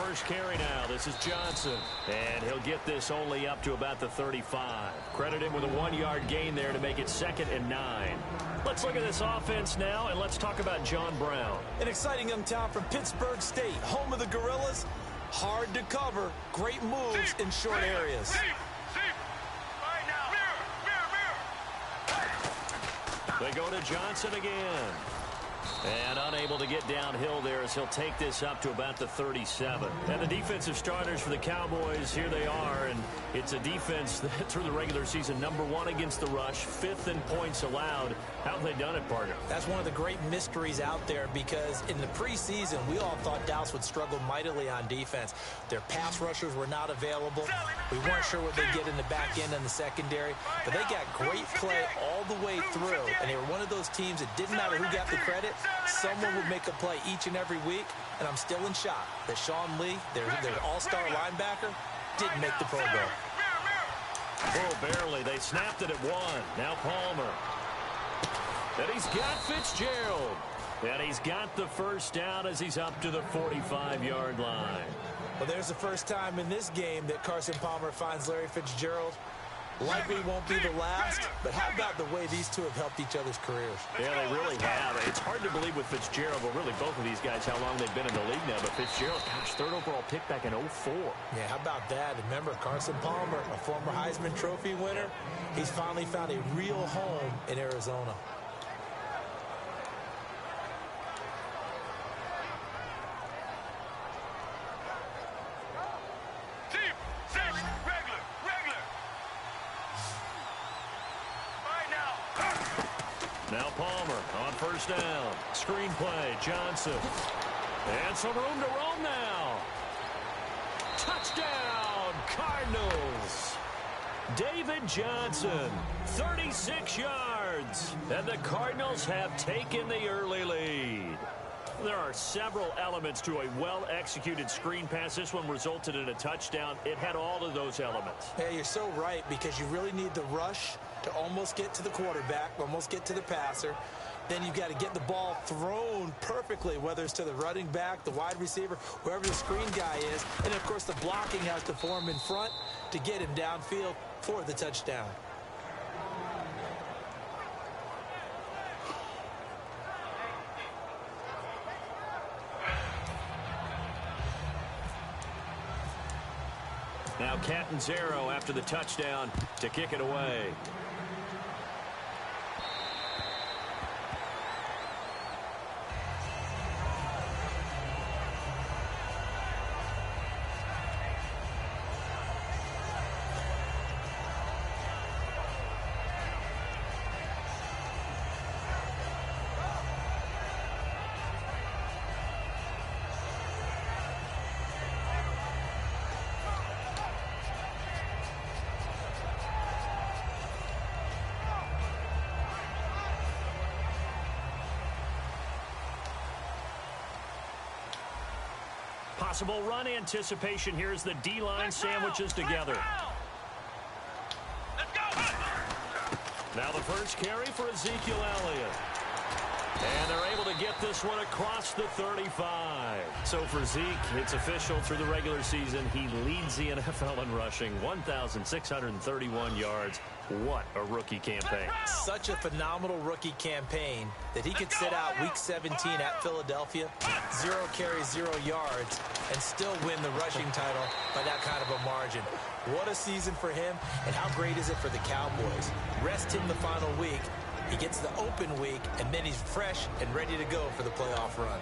first carry now. This is Johnson. And he'll get this only up to about the 35. Credit him with a 1-yard gain there to make it 2nd and 9. Let's look at this offense now, and let's talk about John Brown. An exciting young talent from Pittsburgh State, home of the Gorillas. Hard to cover. Great moves in short areas. They go to Johnson again. And unable to get downhill there as he'll take this up to about the 37. And the defensive starters for the Cowboys, here they are. And it's a defense that through the regular season, #1 against the rush, 5th in points allowed. How have they done it, partner? That's one of the great mysteries out there because in the preseason, we all thought Dallas would struggle mightily on defense. Their pass rushers were not available. We weren't sure what they'd get in the back end and the secondary. But they got great play all the way through. And they were one of those teams that didn't matter who got the credit. Someone would make a play each and every week, and I'm still in shock that Sean Lee, their all-star linebacker, didn't make the Pro Bowl. Oh, barely. They snapped it at 1. Now Palmer. And he's got Fitzgerald. And he's got the first down as he's up to the 45-yard line. Well, there's the first time in this game that Carson Palmer finds Larry Fitzgerald. Likely won't be the last, but how about the way these two have helped each other's careers? Yeah, they really have. It's hard to believe with Fitzgerald, but really both of these guys, how long they've been in the league now. But Fitzgerald, gosh, 3rd overall pick back in 04. Yeah, how about that? Remember, Carson Palmer, a former Heisman Trophy winner, he's finally found a real home in Arizona. Now Palmer on first down. Screen play, Johnson. And some room to roam now. Touchdown, Cardinals. David Johnson, 36 yards. And the Cardinals have taken the early lead. There are several elements to a well-executed screen pass. This one resulted in a touchdown. It had all of those elements. Yeah, you're so right because you really need the rush to almost get to the quarterback, almost get to the passer. Then you've got to get the ball thrown perfectly, whether it's to the running back, the wide receiver, wherever the screen guy is. And, of course, the blocking has to form in front to get him downfield for the touchdown. Now Catanzaro after the touchdown to kick it away. Possible run anticipation. Here's the D-line sandwiches together. Now the first carry for Ezekiel Elliott. And they're able to get this one across the 35. So for Zeke, it's official through the regular season. He leads the NFL in rushing, 1,631 yards. What a rookie campaign. Such a phenomenal rookie campaign that he could sit out Week 17 at Philadelphia, 0 carries, 0 yards, and still win the rushing title by that kind of a margin. What a season for him, and how great is it for the Cowboys? Rest him the final week. He gets the open week, and then he's fresh and ready to go for the playoff run.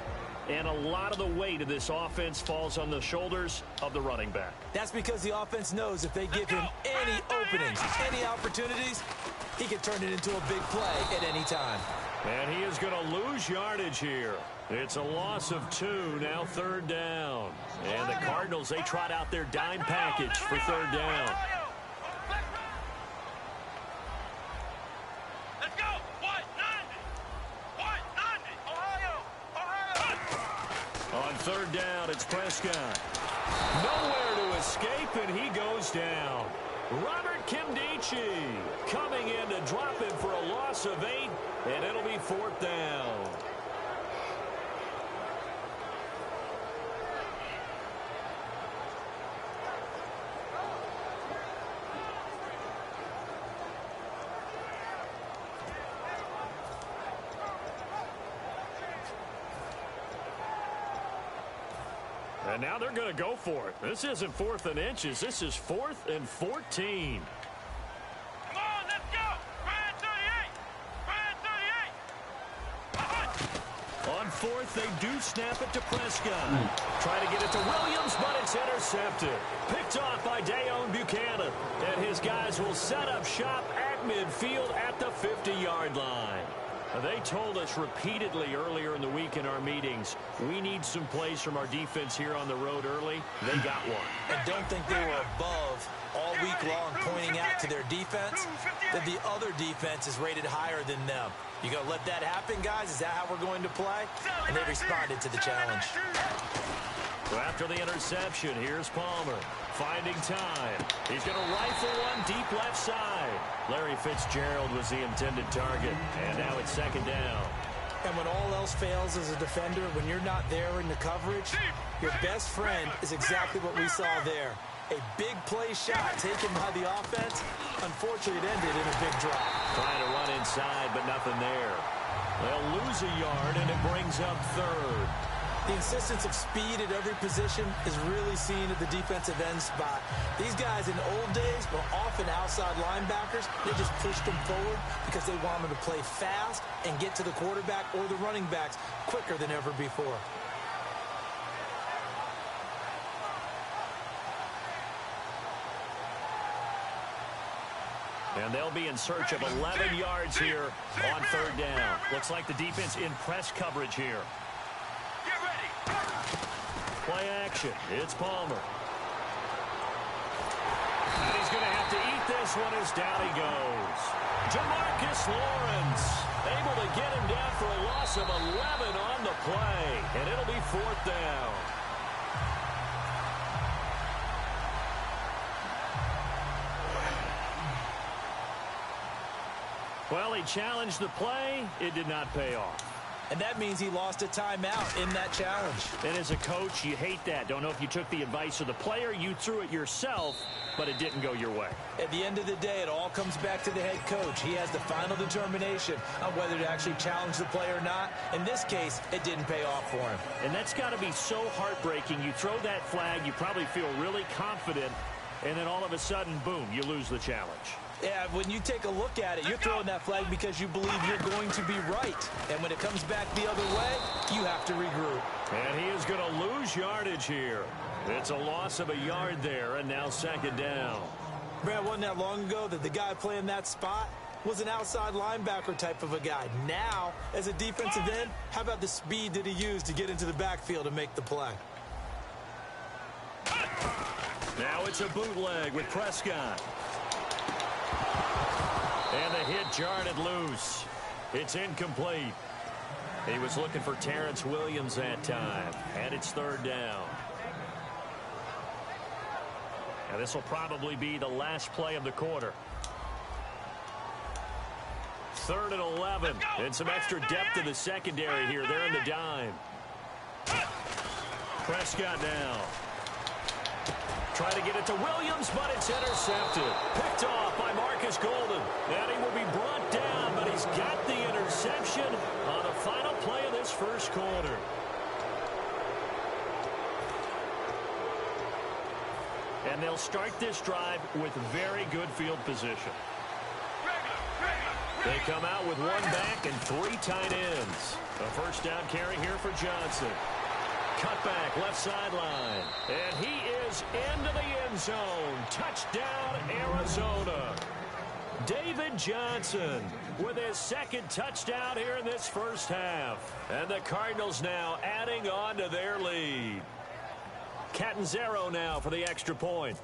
And a lot of the weight of this offense falls on the shoulders of the running back. That's because the offense knows if they give him any openings, any opportunities, he can turn it into a big play at any time. And he is going to lose yardage here. It's a loss of 2, now 3rd down. And the Cardinals, they trot out their dime package for 3rd down. On 3rd down, it's Prescott. Nowhere to escape, and he goes down. Robert Kimdichie coming in to drop him for a loss of 8, and it'll be 4th down. And now they're going to go for it. This isn't 4th and inches. This is 4th and 14. Come on, let's go. Brad 38. Brad 38. On 4th, they do snap it to Prescott. Try to get it to Williams, but it's intercepted. Picked off by Dayon Buchanan. And his guys will set up shop at midfield at the 50-yard line. They told us repeatedly earlier in the week in our meetings, we need some plays from our defense here on the road early. They got one. And don't think they were above all week long pointing out to their defense that the other defense is rated higher than them. You going to let that happen, guys? Is that how we're going to play? And they responded to the challenge. So after the interception, here's Palmer finding time. He's going to rifle one deep left side. Larry Fitzgerald was the intended target, and now it's 2nd down. And when all else fails as a defender, when you're not there in the coverage, your best friend is exactly what we saw there. A big play shot taken by the offense. Unfortunately, it ended in a big drop. Trying to run inside, but nothing there. They'll lose a yard, and it brings up 3rd. The insistence of speed at every position is really seen at the defensive end spot. These guys in the old days were often outside linebackers. They just pushed them forward because they want them to play fast and get to the quarterback or the running backs quicker than ever before. And they'll be in search of 11 yards here on 3rd down. Looks like the defense in press coverage here. Get ready. Play action. It's Palmer. And he's going to have to eat this one as down he goes. Jamarcus Lawrence able to get him down for a loss of 11 on the play. And it'll be 4th down. Well, he challenged the play. It did not pay off. And that means he lost a timeout in that challenge. And as a coach, you hate that. Don't know if you took the advice of the player, you threw it yourself, but it didn't go your way. At the end of the day, it all comes back to the head coach. He has the final determination on whether to actually challenge the play or not. In this case, it didn't pay off for him. And that's got to be so heartbreaking. You throw that flag, you probably feel really confident, and then all of a sudden, boom, you lose the challenge. Yeah, when you take a look at it, you're throwing that flag because you believe you're going to be right. And when it comes back the other way, you have to regroup. And he is going to lose yardage here. It's a loss of a yard there, and now 2nd down. Brad, wasn't that long ago that the guy playing that spot was an outside linebacker type of a guy. Now, as a defensive end, how about the speed that he used to get into the backfield and make the play? Now it's a bootleg with Prescott. And the hit jarred it loose. It's incomplete. He was looking for Terrence Williams that time. And it's 3rd down. And this will probably be the last play of the quarter. 3rd and 11. And some extra depth in the secondary here. They're in the dime. Prescott now. Try to get it to Williams, but it's intercepted. Picked off by Marcus Golden. And he will be brought down, but he's got the interception on the final play of this first quarter. And they'll start this drive with very good field position. They come out with 1 back and 3 tight ends. A 1st down carry here for Johnson. Cut back, left sideline. And he is into the end zone. Touchdown, Arizona. David Johnson with his 2nd touchdown here in this first half. And the Cardinals now adding on to their lead. Catanzaro now for the extra point.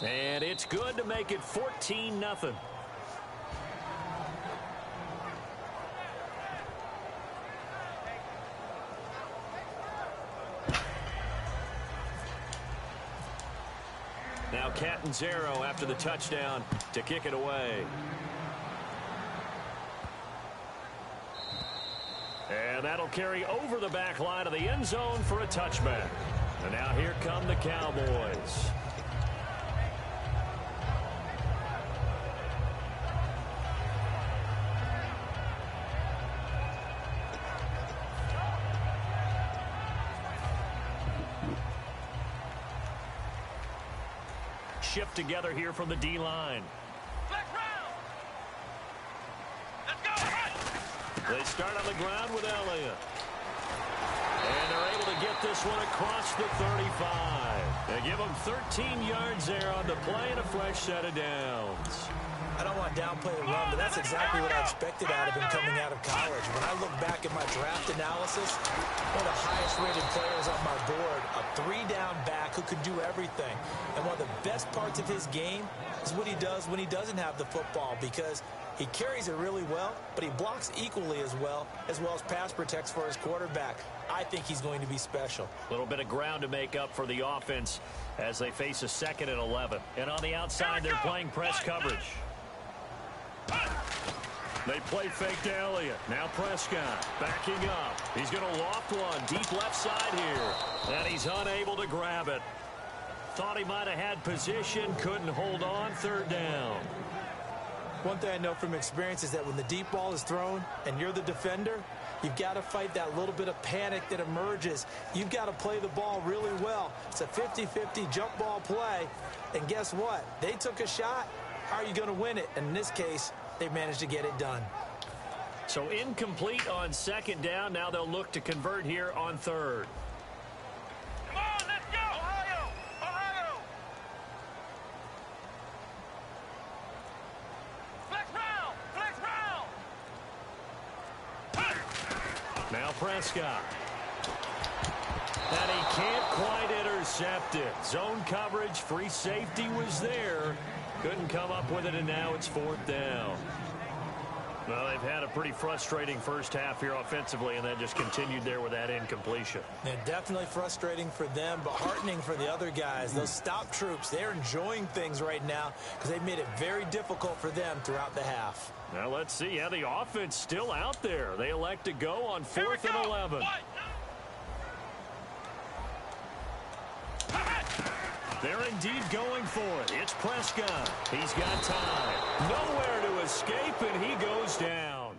And it's good to make it 14-0. Now Catanzaro after the touchdown to kick it away. And that'll carry over the back line of the end zone for a touchback. And now here come the Cowboys. shift together here from the D-line. They start on the ground with Elliott. And they're able to get this one across the 35. They give him 13 yards there on the play and a fresh set of downs. I don't want to downplay the run, but that's exactly what I expected out of him coming out of college. When I look back at my draft analysis, one of the highest-rated players on my board, a three-down back who could do everything. And one of the best parts of his game is what he does when he doesn't have the football, because he carries it really well, but he blocks equally as well as pass protects for his quarterback. I think he's going to be special. A little bit of ground to make up for the offense as they face a 2nd and 11. And on the outside, they're playing press coverage. They play fake to Elliott. Now Prescott backing up. He's going to loft one deep left side here. And he's unable to grab it. Thought he might have had position. Couldn't hold on. 3rd down. One thing I know from experience is that when the deep ball is thrown and you're the defender, you've got to fight that little bit of panic that emerges. You've got to play the ball really well. It's a 50-50 jump ball play. And guess what? They took a shot. How are you going to win it? And in this case, they managed to get it done. So incomplete on 2nd down. Now they'll look to convert here on 3rd. Come on, let's go! Ohio! Ohio! Flex round! Flex round! Now Prescott. And he can't quite intercept it. Zone coverage, free safety was there. Couldn't come up with it, and now it's 4th down. Well, they've had a pretty frustrating first half here offensively, and then just continued there with that incompletion. Yeah, definitely frustrating for them, but heartening for the other guys. Those stop troops, they're enjoying things right now because they've made it very difficult for them throughout the half. Now let's see. Yeah, the offense still out there. They elect to go on 4th and 11. They're indeed going for it. It's Prescott. He's got time. Nowhere to escape, and he goes down.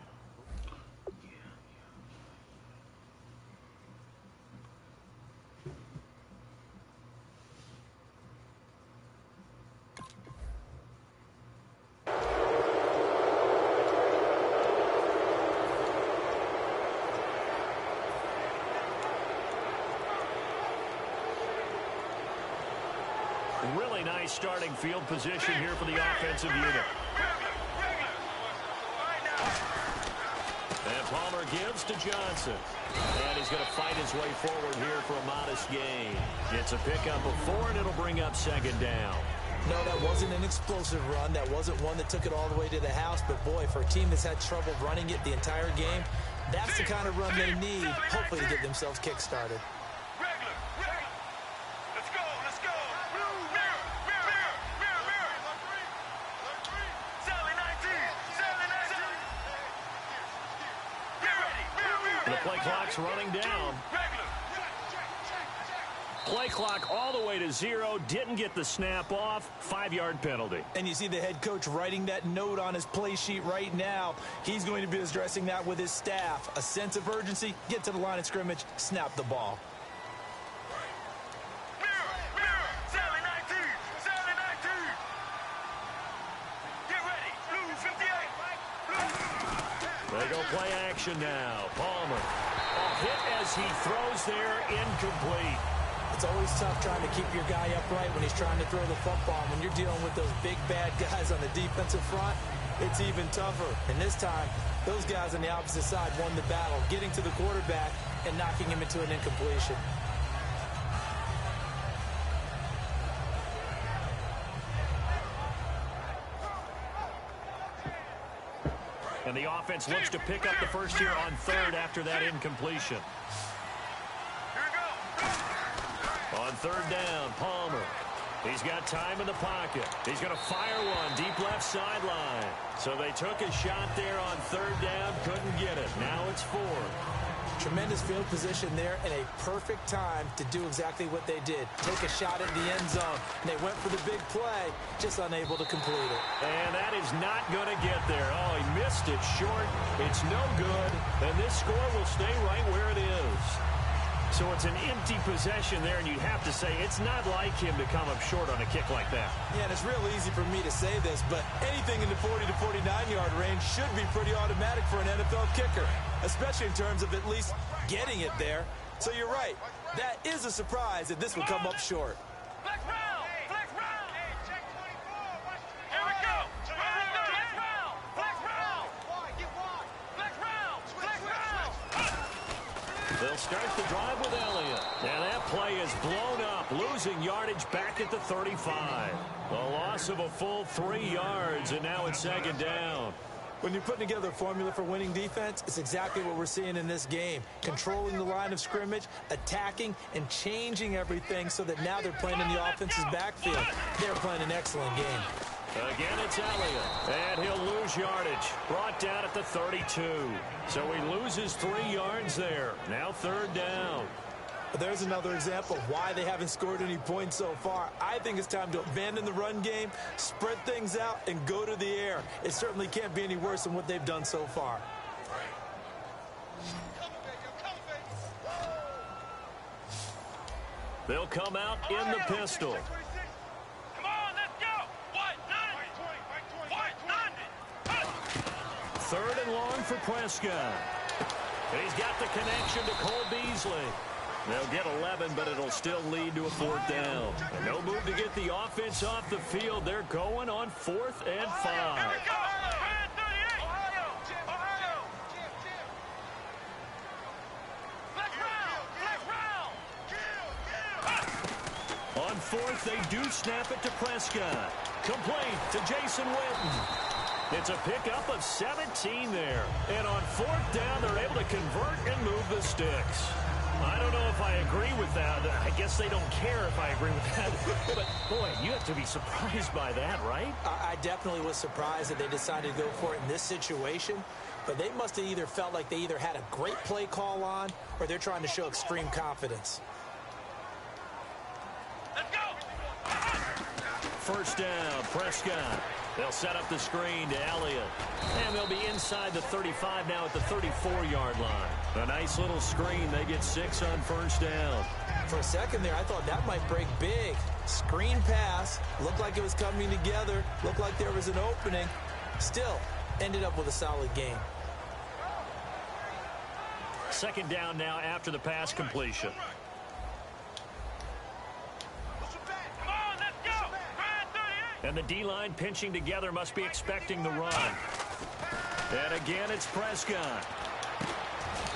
Really nice starting field position here for the offensive unit. And Palmer gives to Johnson. And he's going to fight his way forward here for a modest gain. It's a pickup of 4, and it'll bring up 2nd down. No, that wasn't an explosive run. That wasn't one that took it all the way to the house. But, boy, for a team that's had trouble running it the entire game, that's the kind of run they need, hopefully, to get themselves kick-started. Play clock's running down. Play clock all the way to 0. Didn't get the snap off. 5-yard penalty. And you see the head coach writing that note on his play sheet right now. He's going to be addressing that with his staff. A sense of urgency. Get to the line of scrimmage. Snap the ball. They go play action now. Palmer. A hit as he throws there, incomplete. It's always tough trying to keep your guy upright when he's trying to throw the football. When you're dealing with those big, bad guys on the defensive front, it's even tougher. And this time, those guys on the opposite side won the battle, getting to the quarterback and knocking him into an incompletion. And the offense looks to pick up the first here on 3rd after that incompletion. On 3rd down, Palmer. He's got time in the pocket. He's going to fire one deep left sideline. So they took a shot there on 3rd down, couldn't get it. Now it's 4. Tremendous field position there and a perfect time to do exactly what they did. Take a shot at the end zone. And they went for the big play, just unable to complete it. And that is not going to get there. Oh, he missed it short. It's no good. And this score will stay right where it is. So it's an empty possession there, and you'd have to say it's not like him to come up short on a kick like that. Yeah, and it's real easy for me to say this, but anything in the 40 to 49-yard range should be pretty automatic for an NFL kicker, especially in terms of at least getting it there. So you're right. That is a surprise that this will come up short. Flex round! Flex round! Check 24. Here we go! Flex round! Flex round! Flex round! Flex round! They'll start the drive with Elliott. And that play is blown up, losing yardage back at the 35. A loss of a full 3 yards, and now it's second down. When you're putting together a formula for winning defense, it's exactly what we're seeing in this game. Controlling the line of scrimmage, attacking, and changing everything so that now they're playing in the offense's backfield. They're playing an excellent game. Again, it's Elliott, and he'll lose yardage. Brought down at the 32. So he loses 3 yards there. Now third down. There's another example of why they haven't scored any points so far. I think it's time to abandon the run game, spread things out, and go to the air. It certainly can't be any worse than what they've done so far. They'll come out in the pistol. Come on, let's go! White 90! Third and long for Prescott. He's got the connection to Cole Beasley. They'll get 11, but it'll still lead to a fourth down. And no move to get the offense off the field. They're going on 4th and 5. On 4th, they do snap it to Prescott. Complete to Jason Witten. It's a pickup of 17 there. And on 4th down, they're able to convert and move the sticks. I don't know if I agree with that. I guess they don't care if I agree with that. But, boy, you have to be surprised by that, right? I definitely was surprised that they decided to go for it in this situation. But they must have either felt like they either had a great play call on or they're trying to show extreme confidence. Let's go! First down, Prescott. They'll set up the screen to Elliott. And they'll be inside the 35 now at the 34-yard line. A nice little screen. They get 6 on first down. For a second there, I thought that might break big. Screen pass. Looked like it was coming together. Looked like there was an opening. Still, ended up with a solid game. Second down now after the pass completion. And the D-line pinching together must be expecting the run. And again, it's Prescott.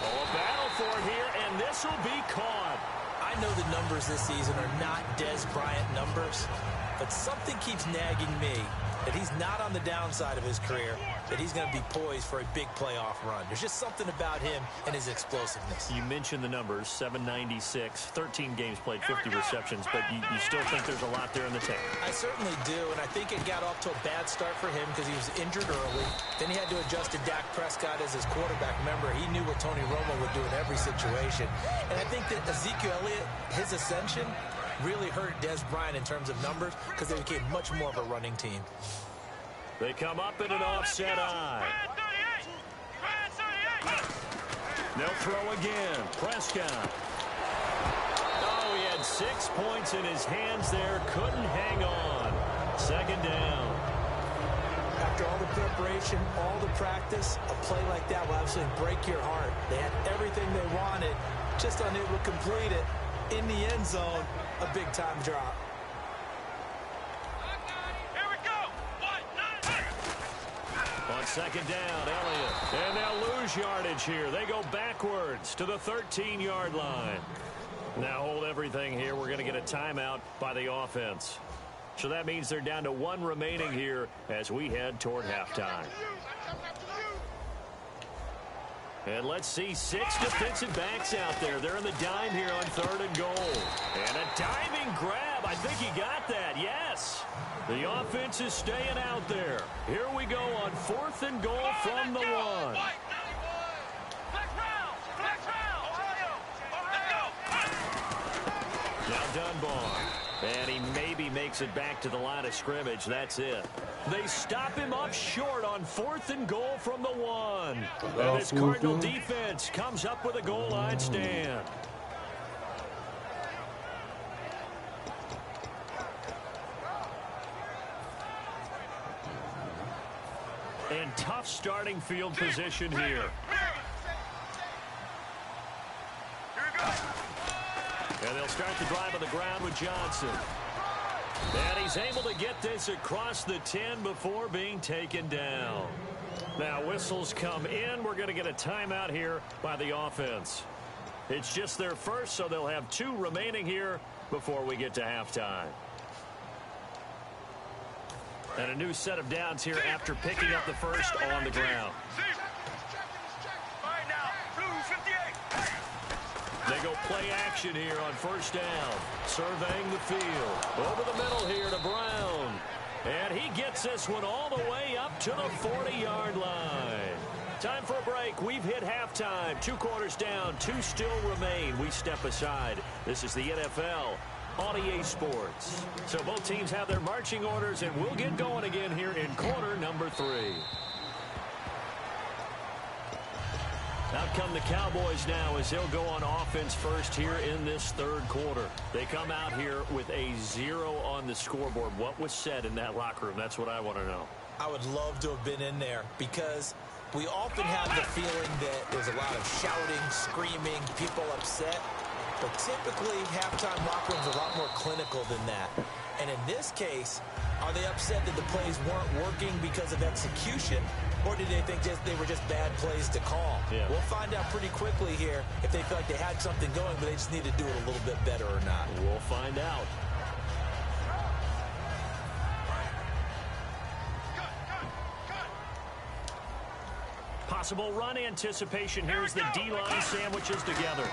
Oh, a battle for it here, and this will be caught. I know the numbers this season are not Dez Bryant numbers, but something keeps nagging me that he's not on the downside of his career, that he's going to be poised for a big playoff run. There's just something about him and his explosiveness. You mentioned the numbers, 796, 13 games played, 50 receptions, but you still think there's a lot there in the tank. I certainly do, and I think it got off to a bad start for him because he was injured early. Then he had to adjust to Dak Prescott as his quarterback. Remember, he knew what Tony Romo would do in every situation. And I think that Ezekiel Elliott, his ascension, really hurt Dez Bryant in terms of numbers because they became much more of a running team. They come up in an offset eye. They'll throw again. Prescott. Oh, he had 6 points in his hands there. Couldn't hang on. Second down. After all the preparation, all the practice, a play like that will absolutely break your heart. They had everything they wanted, just unable to complete it. In the end zone, a big-time drop. Here we go! On second down, Elliott. And they'll lose yardage here. They go backwards to the 13-yard line. Now hold everything here. We're going to get a timeout by the offense. So that means they're down to 1 remaining here as we head toward halftime. And let's see 6 defensive backs out there. They're in the dime here on 3rd and goal. And a diving grab. I think he got that. Yes. The offense is staying out there. Here we go on 4th and goal from the 1. Now Dunbar. And he maybe makes it back to the line of scrimmage. That's it. They stop him up short on 4th and goal from the 1. And this Cardinal defense comes up with a goal line stand. And tough starting field position here. And they'll start the drive on the ground with Johnson. And he's able to get this across the 10 before being taken down. Now whistles come in. We're going to get a timeout here by the offense. It's just their first, so they'll have 2 remaining here before we get to halftime. And a new set of downs here after picking up the first on the ground. They go play action here on first down. Surveying the field. Over the middle here to Brown. And he gets this one all the way up to the 40-yard line. Time for a break. We've hit halftime. 2 quarters down. 2 still remain. We step aside. This is the NFL on EA Sports. So both teams have their marching orders, and we'll get going again here in quarter number 3. Out come the Cowboys now as they'll go on offense first here in this third quarter. They come out here with a 0 on the scoreboard. What was said in that locker room? That's what I want to know. I would love to have been in there because we often have the feeling that there's a lot of shouting, screaming, people upset. But typically, halftime locker rooms are a lot more clinical than that. And in this case, are they upset that the plays weren't working because of execution? Or did they think they were just bad plays to call? Yeah. We'll find out pretty quickly here if they feel like they had something going, but they just need to do it a little bit better or not. We'll find out. Possible run anticipation here as the D-line sandwiches together.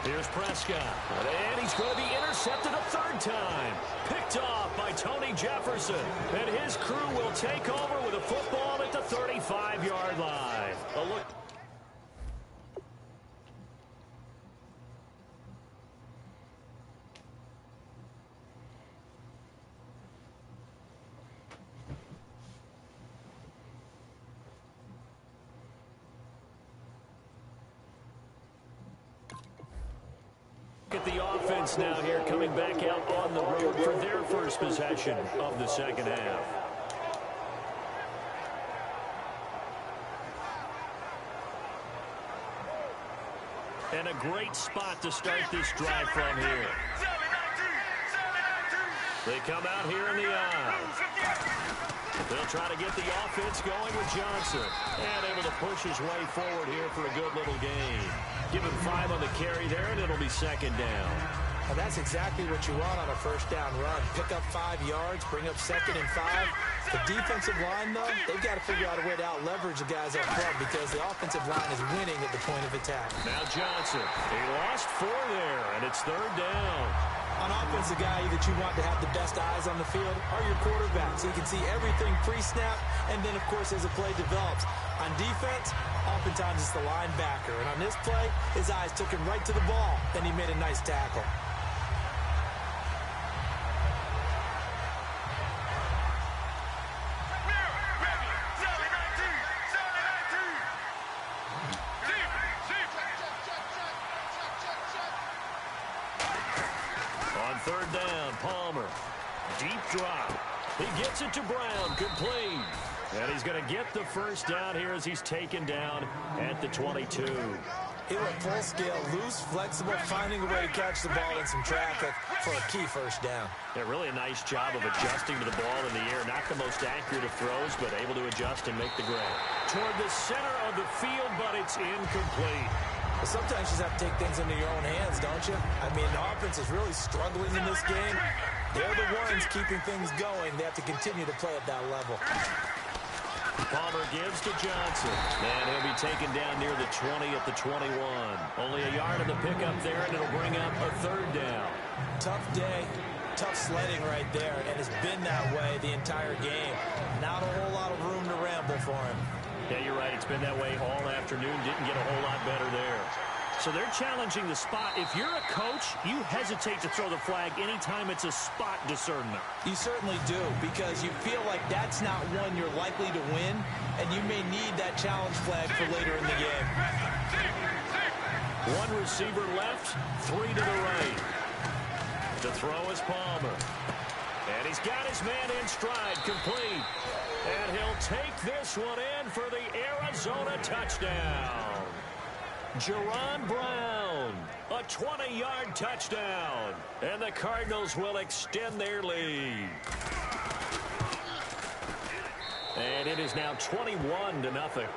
Here's Prescott, and he's going to be intercepted a 3rd time. Picked off by Tony Jefferson, and his crew will take over with a football at the 35-yard line. A look. At the offense now here coming back out on the road for their first possession of the second half. And a great spot to start this drive from here. They come out here in the eye. They'll try to get the offense going with Johnson. And able to push his way forward here for a good little gain. Give him 5 on the carry there, and it'll be 2nd down. Well, that's exactly what you want on a first down run. Pick up 5 yards, bring up 2nd and 5. The defensive line, though, they've got to figure out a way to out-leverage the guys up front because the offensive line is winning at the point of attack. Now Johnson, he lost 4 there, and it's 3rd down. On offense, the guy that you want to have the best eyes on the field are your quarterbacks. So you can see everything pre-snap, and then, of course, as the play develops. On defense, oftentimes it's the linebacker. And on this play, his eyes took him right to the ball, and he made a nice tackle. On 3rd down, Palmer. Deep drop. He gets it to Brown. Complete. And he's going to get the first down here as he's taken down at the 22. He went full scale, loose, flexible, finding a way to catch the ball in some traffic for a key first down. Yeah, really a nice job of adjusting to the ball in the air. Not the most accurate of throws, but able to adjust and make the grab. Toward the center of the field, but it's incomplete. Well, sometimes you just have to take things into your own hands, don't you? I mean, the offense is really struggling in this game. They're the ones keeping things going. They have to continue to play at that level. Palmer gives to Johnson. And he'll be taken down near the 20 at the 21. Only a yard of the pickup there, and it'll bring up a 3rd down. Tough day. Tough sledding right there, and it's been that way the entire game. Not a whole lot of room to ramble for him. Yeah, you're right. It's been that way all afternoon. Didn't get a whole lot better there. So they're challenging the spot. If you're a coach, you hesitate to throw the flag anytime it's a spot discernment. You certainly do, because you feel like that's not one you're likely to win, and you may need that challenge flag for later in the game. 1 receiver left, 3 to the right. To throw is Palmer. And he's got his man in stride, complete. And he'll take this one in for the Arizona touchdown. Jerron Brown, a 20-yard touchdown. And the Cardinals will extend their lead. And it is now 21-0.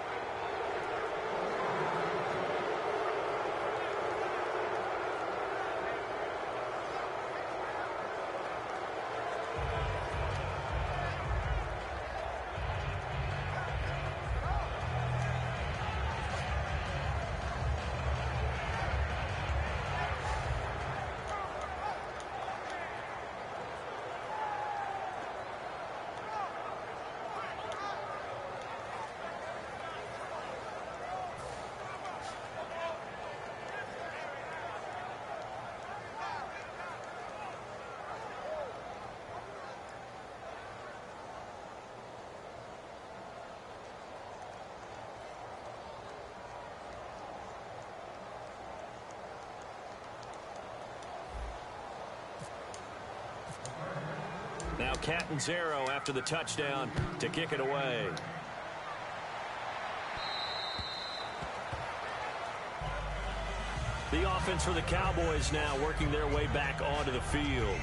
Now Catanzaro after the touchdown to kick it away. The offense for the Cowboys now working their way back onto the field.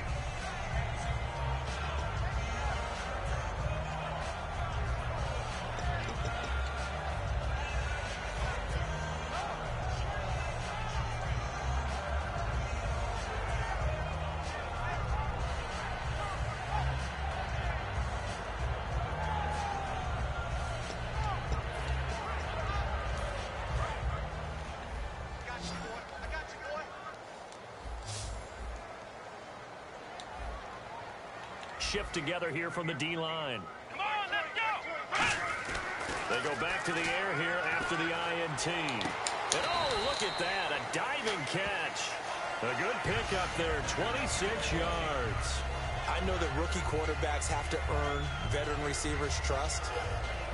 Shift together here from the D-line. Come on, let's go! They go back to the air here after the INT. And oh, look at that, a diving catch. A good pickup there, 26 yards. I know that rookie quarterbacks have to earn veteran receivers' trust.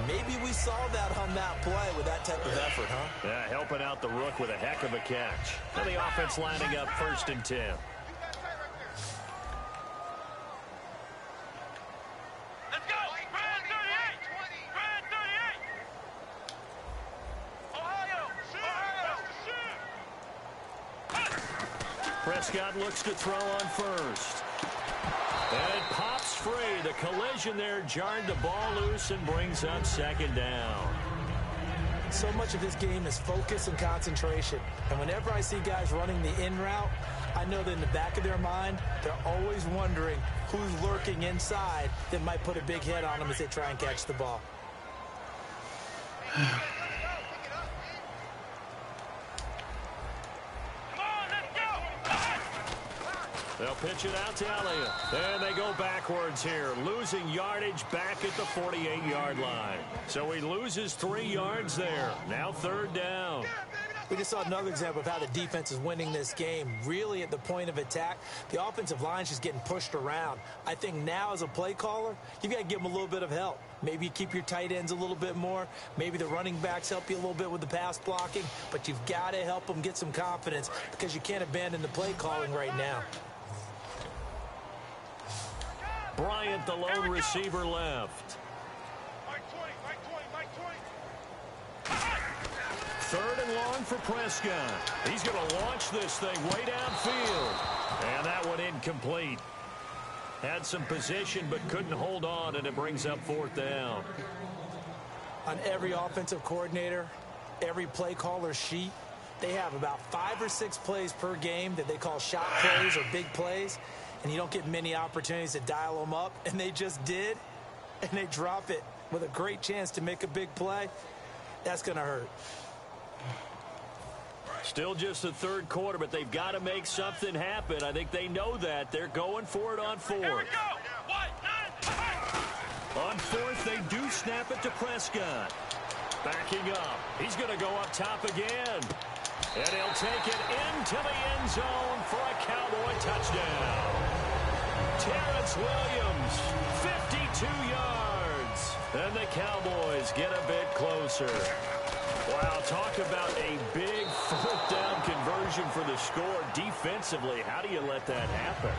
Maybe we saw that on that play with that type of effort, huh? Yeah, helping out the rook with a heck of a catch. And the offense lining up 1st and 10. Prescott looks to throw on first. And it pops free. The collision there jarred the ball loose and brings up 2nd down. So much of this game is focus and concentration. And whenever I see guys running the in route, I know that in the back of their mind, they're always wondering who's lurking inside that might put a big hit on them as they try and catch the ball. They'll pitch it out to Elliott. And they go backwards here, losing yardage back at the 48-yard line. So he loses 3 yards there. Now 3rd down. We just saw another example of how the defense is winning this game. Really at the point of attack, the offensive line's just getting pushed around. I think now as a play caller, you've got to give them a little bit of help. Maybe you keep your tight ends a little bit more. Maybe the running backs help you a little bit with the pass blocking. But you've got to help them get some confidence because you can't abandon the play calling right now. Bryant, the lone receiver, left. 3rd and long for Prescott. He's going to launch this thing way downfield. And that one incomplete. Had some position but couldn't hold on, and it brings up 4th down. On every offensive coordinator, every play caller sheet, they have about 5 or 6 plays per game that they call shot plays or big plays. And you don't get many opportunities to dial them up, and they just did, and they drop it with a great chance to make a big play. That's going to hurt. Still just the 3rd quarter, but they've got to make something happen. I think they know that. They're going for it on 4th. On 4th, they do snap it to Prescott. Backing up. He's going to go up top again. And he'll take it into the end zone for a Cowboy touchdown. Terrence Williams, 52 yards. And the Cowboys get a bit closer. Boy, Wow, talk about a big fourth down conversion for the score. Defensively, how do you let that happen?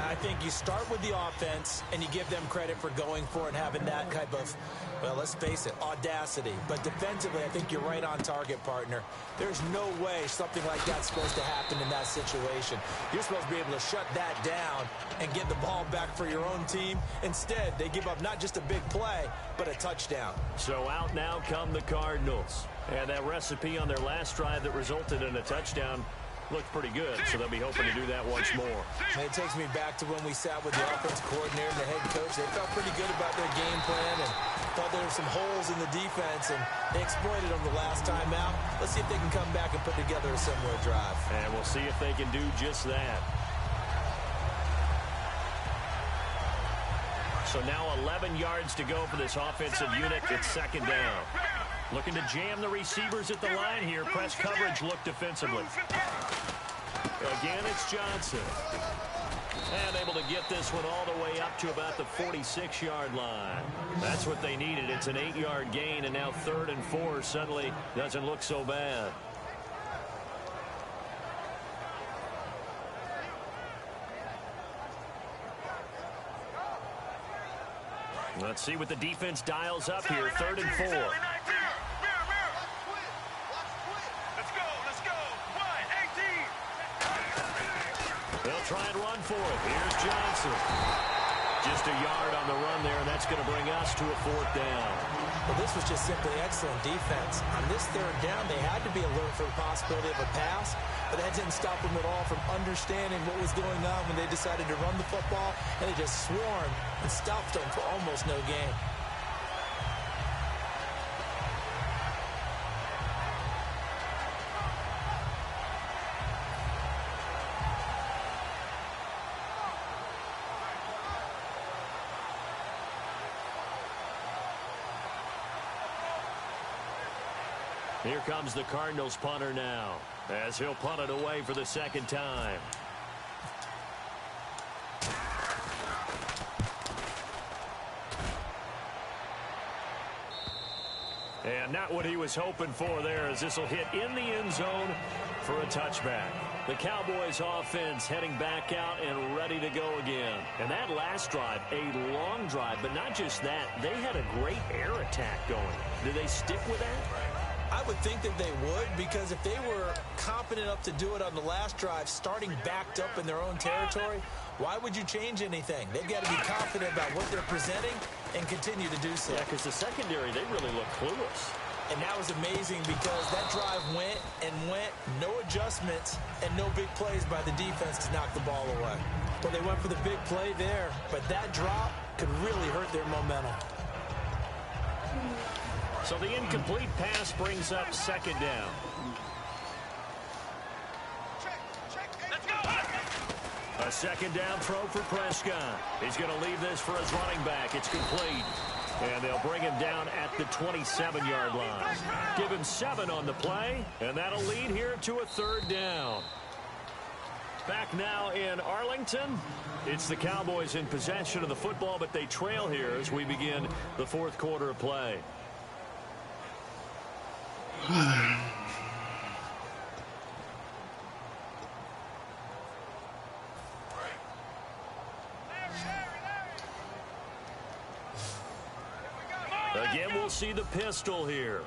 I think you start with the offense, and you give them credit for going for it and having that type of, well, let's face it, audacity. But defensively, I think you're right on target, partner. There's no way something like that's supposed to happen in that situation. You're supposed to be able to shut that down and get the ball back for your own team. Instead, they give up not just a big play, but a touchdown. So out now come the Cardinals. And that recipe on their last drive that resulted in a touchdown looked pretty good, so they'll be hoping to do that once more. And it takes me back to when we sat with the offensive coordinator and the head coach. They felt pretty good about their game plan and thought there were some holes in the defense, and they exploited them the last time out. Let's see if they can come back and put together a similar drive. And we'll see if they can do just that. So now 11 yards to go for this offensive unit. It's second down. Looking to jam the receivers at the line here. Press coverage look defensively. Again, it's Johnson. And able to get this one all the way up to about the 46-yard line. That's what they needed. It's an 8-yard gain, and now 3rd and 4 suddenly doesn't look so bad. Let's see what the defense dials up here. 3rd and 4. They'll try and run for it. Here's Johnson. Just a yard on the run there, and that's going to bring us to a 4th down. Well, this was just simply excellent defense. On this 3rd down, they had to be alert for the possibility of a pass, but that didn't stop them at all from understanding what was going on when they decided to run the football, and they just swarmed and stopped them for almost no gain. Here comes the Cardinals punter now, as he'll punt it away for the 2nd time. And not what he was hoping for there, as this will hit in the end zone for a touchback. The Cowboys offense heading back out and ready to go again. And that last drive, a long drive, but not just that, they had a great air attack going. Do they stick with that? I would think that they would, because if they were confident enough to do it on the last drive, starting backed up in their own territory, why would you change anything? They've got to be confident about what they're presenting and continue to do so. Yeah, because the secondary, they really look clueless. And that was amazing because that drive went and went, no adjustments and no big plays by the defense to knock the ball away. Well, they went for the big play there, but that drop could really hurt their momentum. So the incomplete pass brings up 2nd down. A 2nd down throw for Prescott. He's going to leave this for his running back. It's complete. And they'll bring him down at the 27-yard line. Give him 7 on the play, and that'll lead here to a 3rd down. Back now in Arlington. It's the Cowboys in possession of the football, but they trail here as we begin the 4th quarter of play. Again, we'll see the pistol here.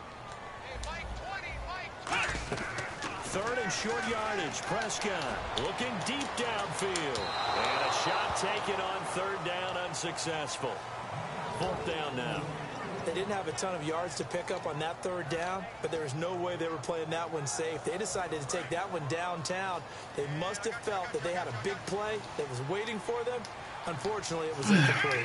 3rd and short yardage. Prescott looking deep downfield. And a shot taken on 3rd down, unsuccessful. 4th down now. They didn't have a ton of yards to pick up on that 3rd down, but there was no way they were playing that one safe. They decided to take that one downtown. They must have felt that they had a big play that was waiting for them. Unfortunately, it was incomplete.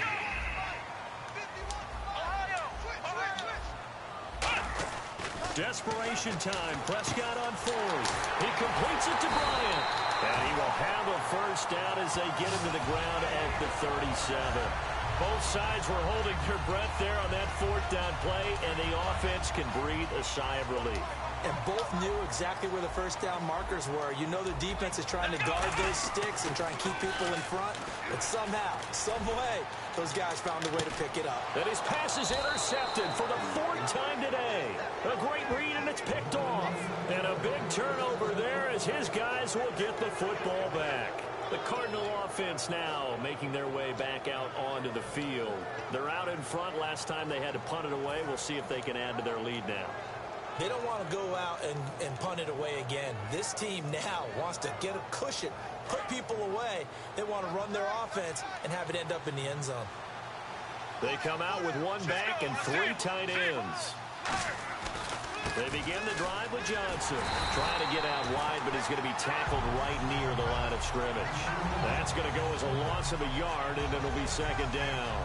Desperation time. Prescott on 4th. He completes it to Bryant. And he will have a 1st down as they get him to the ground at the 37. Both sides were holding their breath there on that 4th down play, and the offense can breathe a sigh of relief. and both knew exactly where the first down markers were. You know the defense is trying to guard those sticks and try and keep people in front, but somehow, some way, those guys found a way to pick it up. And his pass is intercepted for the 4th time today. A great read, and it's picked off. And a big turnover there as his guys will get the football back. The Cardinal offense now making their way back out onto the field. They're out in front. Last time they had to punt it away. We'll see if they can add to their lead now. They don't want to go out and punt it away again. This team now wants to get a cushion, put people away. They want to run their offense and have it end up in the end zone. They come out with 1 back and 3 tight ends. They begin the drive with Johnson. Trying to get out wide, but he's going to be tackled right near the line of scrimmage. That's going to go as a loss of a yard, and it'll be 2nd down.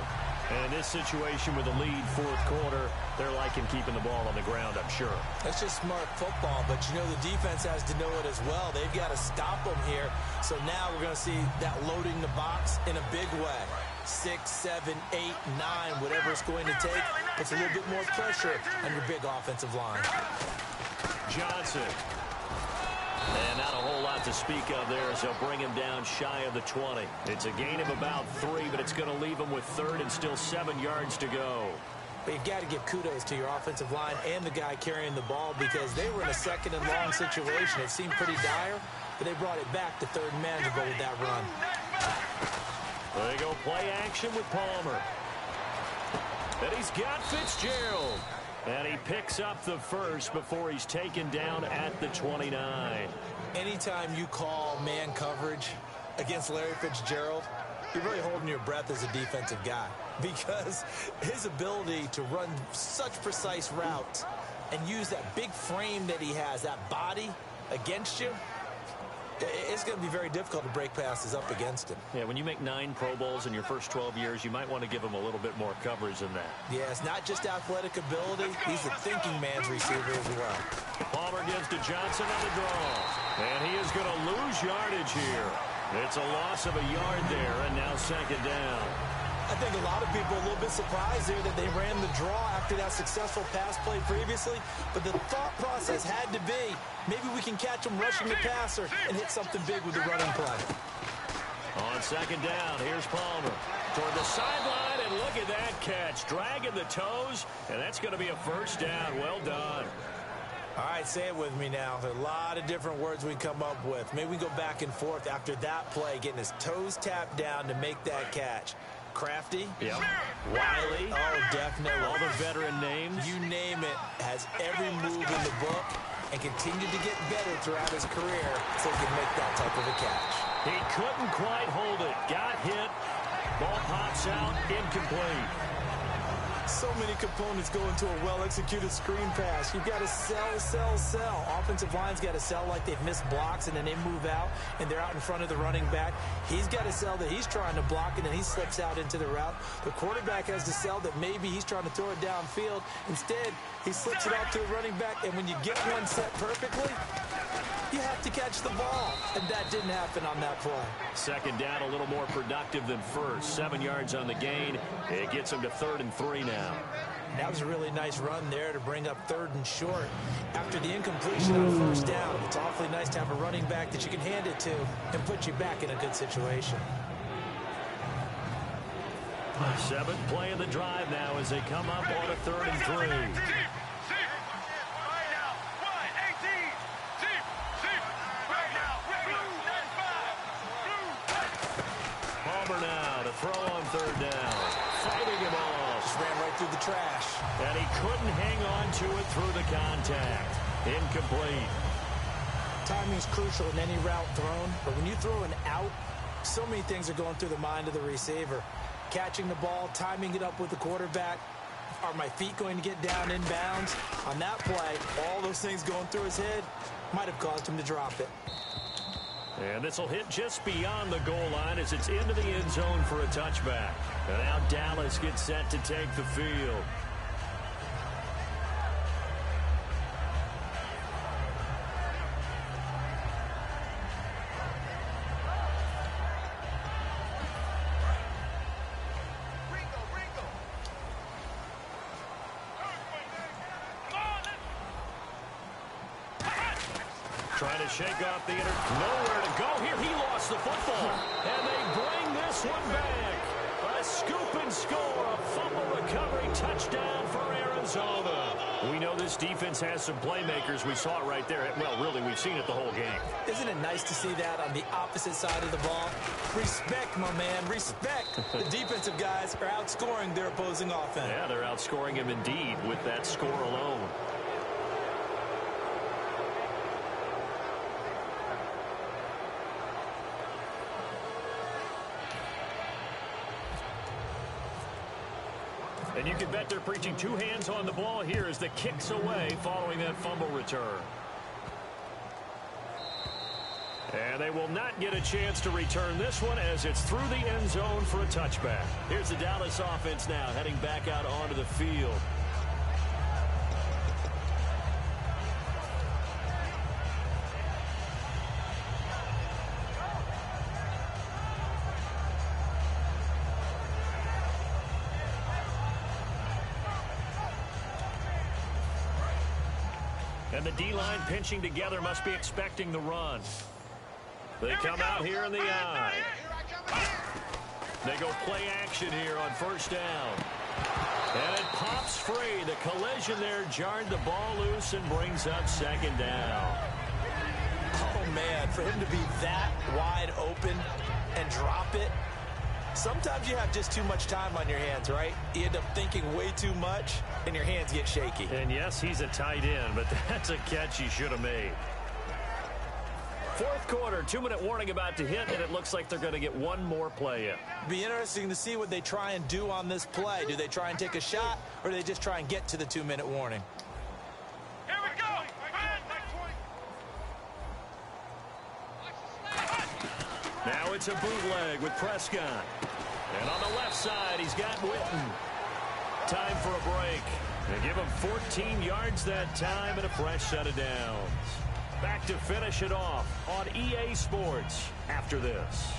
And in this situation with the lead 4th quarter, they're liking keeping the ball on the ground, I'm sure. That's just smart football, but you know the defense has to know it as well. They've got to stop them here. So now we're going to see that loading the box in a big way. 6, 7, 8, 9, whatever it's going to take, puts a little bit more pressure on your big offensive line. Johnson. And not a whole lot to speak of there as they'll bring him down shy of the 20. It's a gain of about 3, but it's going to leave him with 3rd and still 7 yards to go. But you've got to give kudos to your offensive line and the guy carrying the ball because they were in a 2nd and long situation. It seemed pretty dire, but they brought it back to 3rd and manageable with that run. There you go, play action with Palmer. And he's got Fitzgerald. And he picks up the 1st before he's taken down at the 29. Anytime you call man coverage against Larry Fitzgerald, you're really holding your breath as a defensive guy because his ability to run such precise routes and use that big frame that he has, that body against you, it's going to be very difficult to break passes up against him. Yeah, when you make 9 Pro Bowls in your first 12 years, you might want to give him a little bit more coverage than that. Yeah, it's not just athletic ability. He's a thinking man's receiver as well. Palmer gives to Johnson on the draw. And he is going to lose yardage here. It's a loss of a yard there, and now 2nd down. I think a lot of people are a little bit surprised there that they ran the draw after that successful pass play previously. But the thought process had to be, maybe we can catch them rushing the passer and hit something big with the running play. On 2nd down, here's Palmer. Toward the sideline, and look at that catch. Dragging the toes, and that's going to be a 1st down. Well done. All right, say it with me now. There are a lot of different words we come up with. Maybe we go back and forth after that play, getting his toes tapped down to make that catch. Crafty. Yep. Wiley. Oh, definitely. All the veteran names. You name it. Has every move in the book and continued to get better throughout his career so he can make that type of a catch. He couldn't quite hold it. Got hit. Ball pops out. Incomplete. So many components go into a well-executed screen pass. You've got to sell, sell, sell. Offensive line's got to sell like they've missed blocks, and then they move out, and they're out in front of the running back. He's got to sell that he's trying to block, and then he slips out into the route. The quarterback has to sell that maybe he's trying to throw it downfield. Instead, he slips it out to the running back, and when you get one set perfectly, you have to catch the ball, and that didn't happen on that play. 2nd down, a little more productive than 1st. 7 yards on the gain. It gets him to 3rd and 3 now. That was a really nice run there to bring up 3rd and short. After the incompletion on 1st down, it's awfully nice to have a running back that you can hand it to and put you back in a good situation. 7th play of the drive now as they come up on a 3rd and 3. Now to throw on 3rd down. Fighting him off. Just ran right through the trash. And he couldn't hang on to it through the contact. Incomplete. Timing's crucial in any route thrown, but when you throw an out, so many things are going through the mind of the receiver. Catching the ball, timing it up with the quarterback. Are my feet going to get down in bounds? On that play, all those things going through his head might have caused him to drop it. And this will hit just beyond the goal line as it's into the end zone for a touchback. And now Dallas gets set to take the field. Trying to shake off the nowhere to go here. He lost the football. And they bring this one back. A scoop and score. A fumble recovery touchdown for Arizona. We know this defense has some playmakers. We saw it right there. Well, really, we've seen it the whole game. Isn't it nice to see that on the opposite side of the ball? Respect, my man, respect. The defensive guys are outscoring their opposing offense. Yeah, they're outscoring him indeed with that score alone. And you can bet they're preaching two hands on the ball here as the kick's away following that fumble return. And they will not get a chance to return this one as it's through the end zone for a touchback. Here's the Dallas offense now heading back out onto the field. And the D-line pinching together must be expecting the run. They come out here in the eye. They go play action here on first down. And it pops free. The collision there jarred the ball loose and brings up second down. Oh, man, for him to be that wide open and drop it. Sometimes you have just too much time on your hands, right? You end up thinking way too much, and your hands get shaky. And yes, he's a tight end, but that's a catch he should have made. Fourth quarter, 2-minute warning about to hit, and it looks like they're going to get one more play in. Be interesting to see what they try and do on this play. Do they try and take a shot, or do they just try and get to the 2-minute warning? Here we go. Now it's a bootleg with Prescott. And on the left side, he's got Witten. Time for a break. They give him 14 yards that time and a fresh set of downs. Back to finish it off on EA Sports after this.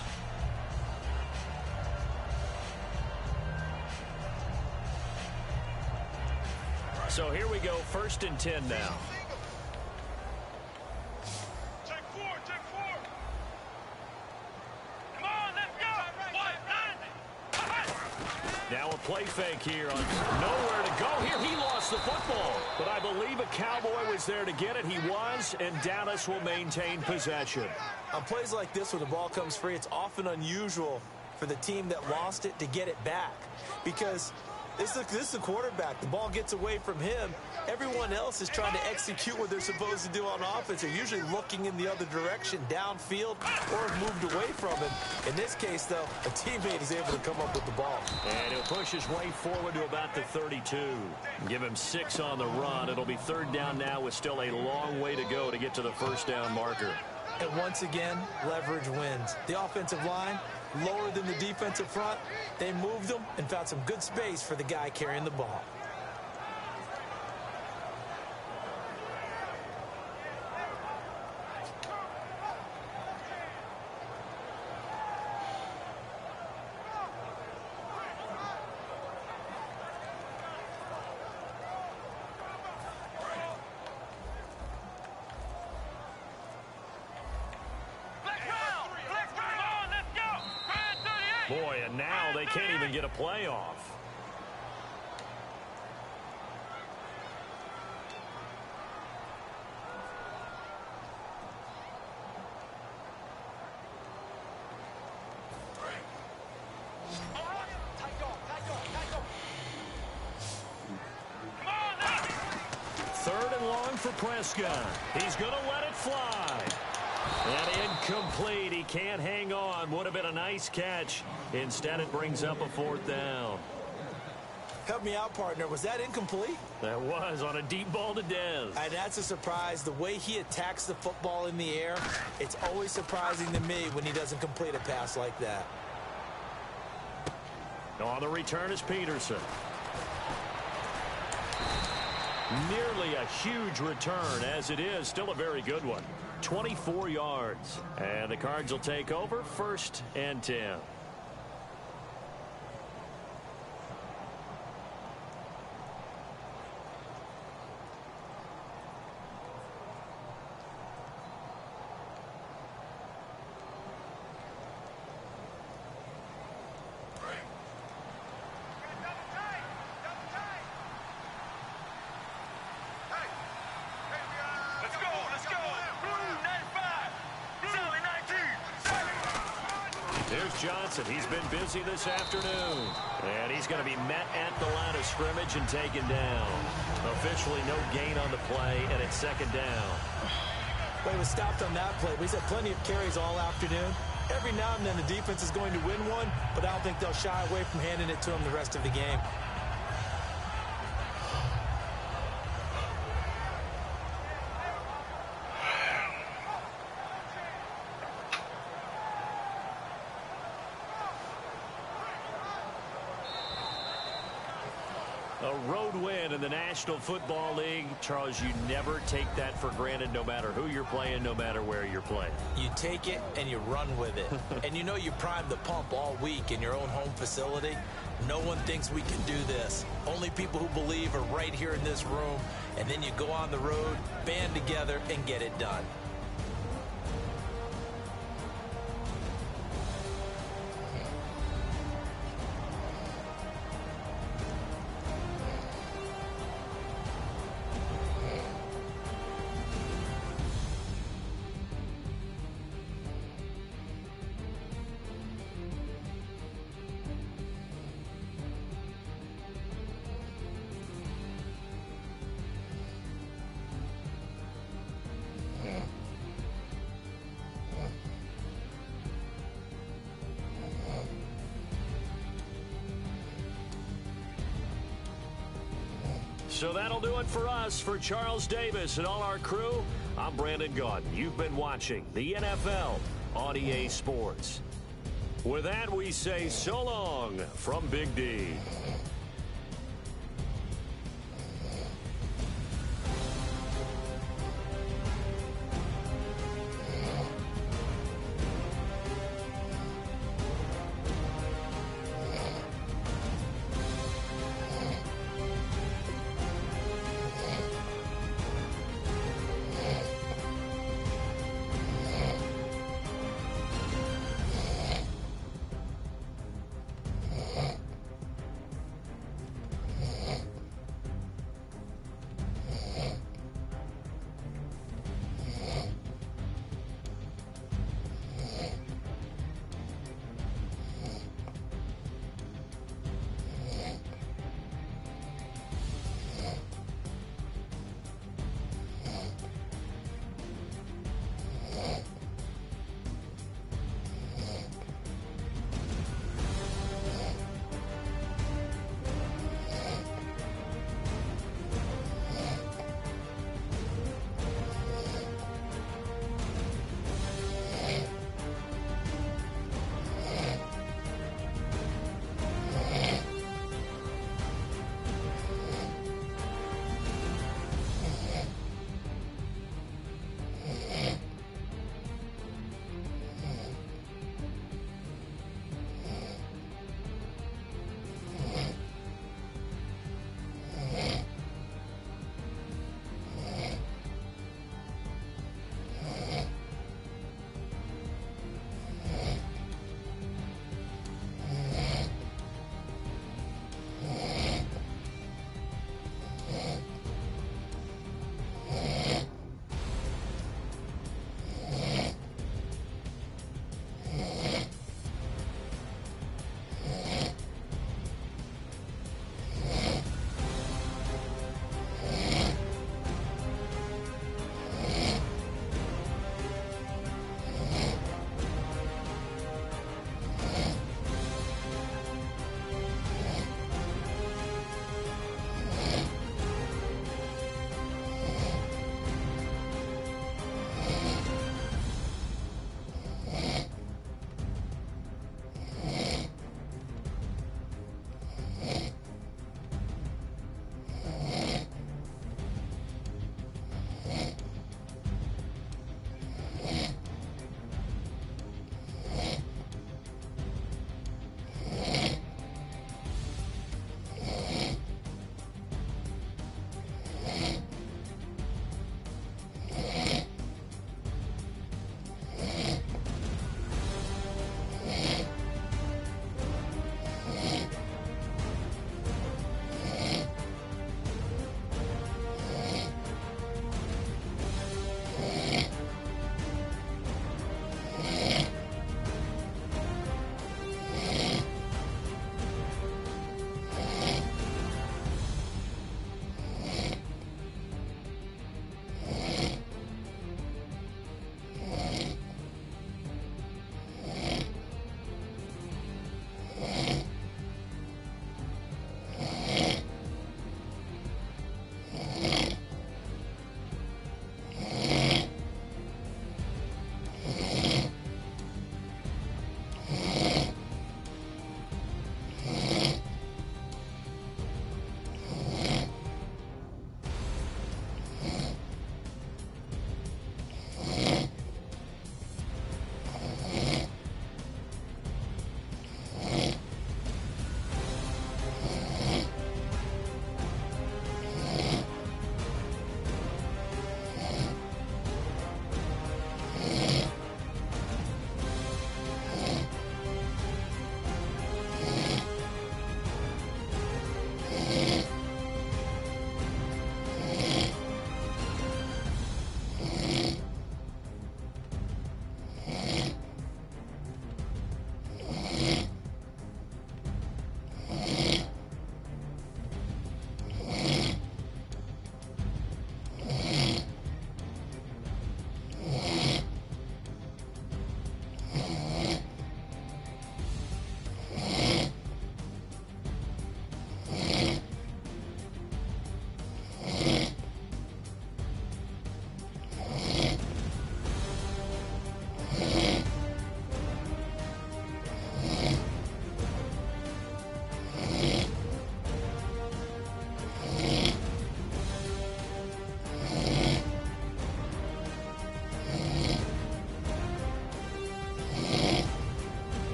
So here we go, 1st and 10 now. Check four. Come on, let's go. Now a play fake here on nowhere to go here. He lost the football, but I believe a Cowboy was there to get it. He was, and Dallas will maintain possession. On plays like this where the ball comes free, it's often unusual for the team that lost it to get it back because this is the quarterback. The ball gets away from him. Everyone else is trying to execute what they're supposed to do on offense. They're usually looking in the other direction, downfield, or have moved away from him. In this case, though, a teammate is able to come up with the ball. And he'll push his way forward to about the 32. Give him 6 on the run. It'll be 3rd down now with still a long way to go to get to the first down marker. And once again, leverage wins. The offensive line, lower than the defensive front. They moved them and found some good space for the guy carrying the ball. Boy, and now they can't even get a playoff. Third and long for Prescott. He's going to let it fly. And incomplete. He can't hang on. Would have been a nice catch. Instead, it brings up a 4th down. Help me out, partner. Was that incomplete? That was on a deep ball to Dez. And that's a surprise. The way he attacks the football in the air, it's always surprising to me when he doesn't complete a pass like that. On the return is Peterson. Nearly a huge return, as it is. Still a very good one. 24 yards. And the Cards will take over 1st and 10. Johnson. He's been busy this afternoon. And he's going to be met at the line of scrimmage and taken down. Officially no gain on the play, and it's second down. Well, he was stopped on that play. He's had plenty of carries all afternoon. Every now and then the defense is going to win one, but I don't think they'll shy away from handing it to him the rest of the game. A road win in the National Football League. Charles, you never take that for granted, no matter who you're playing, no matter where you're playing. You take it and you run with it. And you know you primed the pump all week in your own home facility. No one thinks we can do this. Only people who believe are right here in this room. And then you go on the road, band together, and get it done. So that'll do it for us. For Charles Davis and all our crew, I'm Brandon Gaudin. You've been watching the NFL on EA Sports. With that, we say so long from Big D.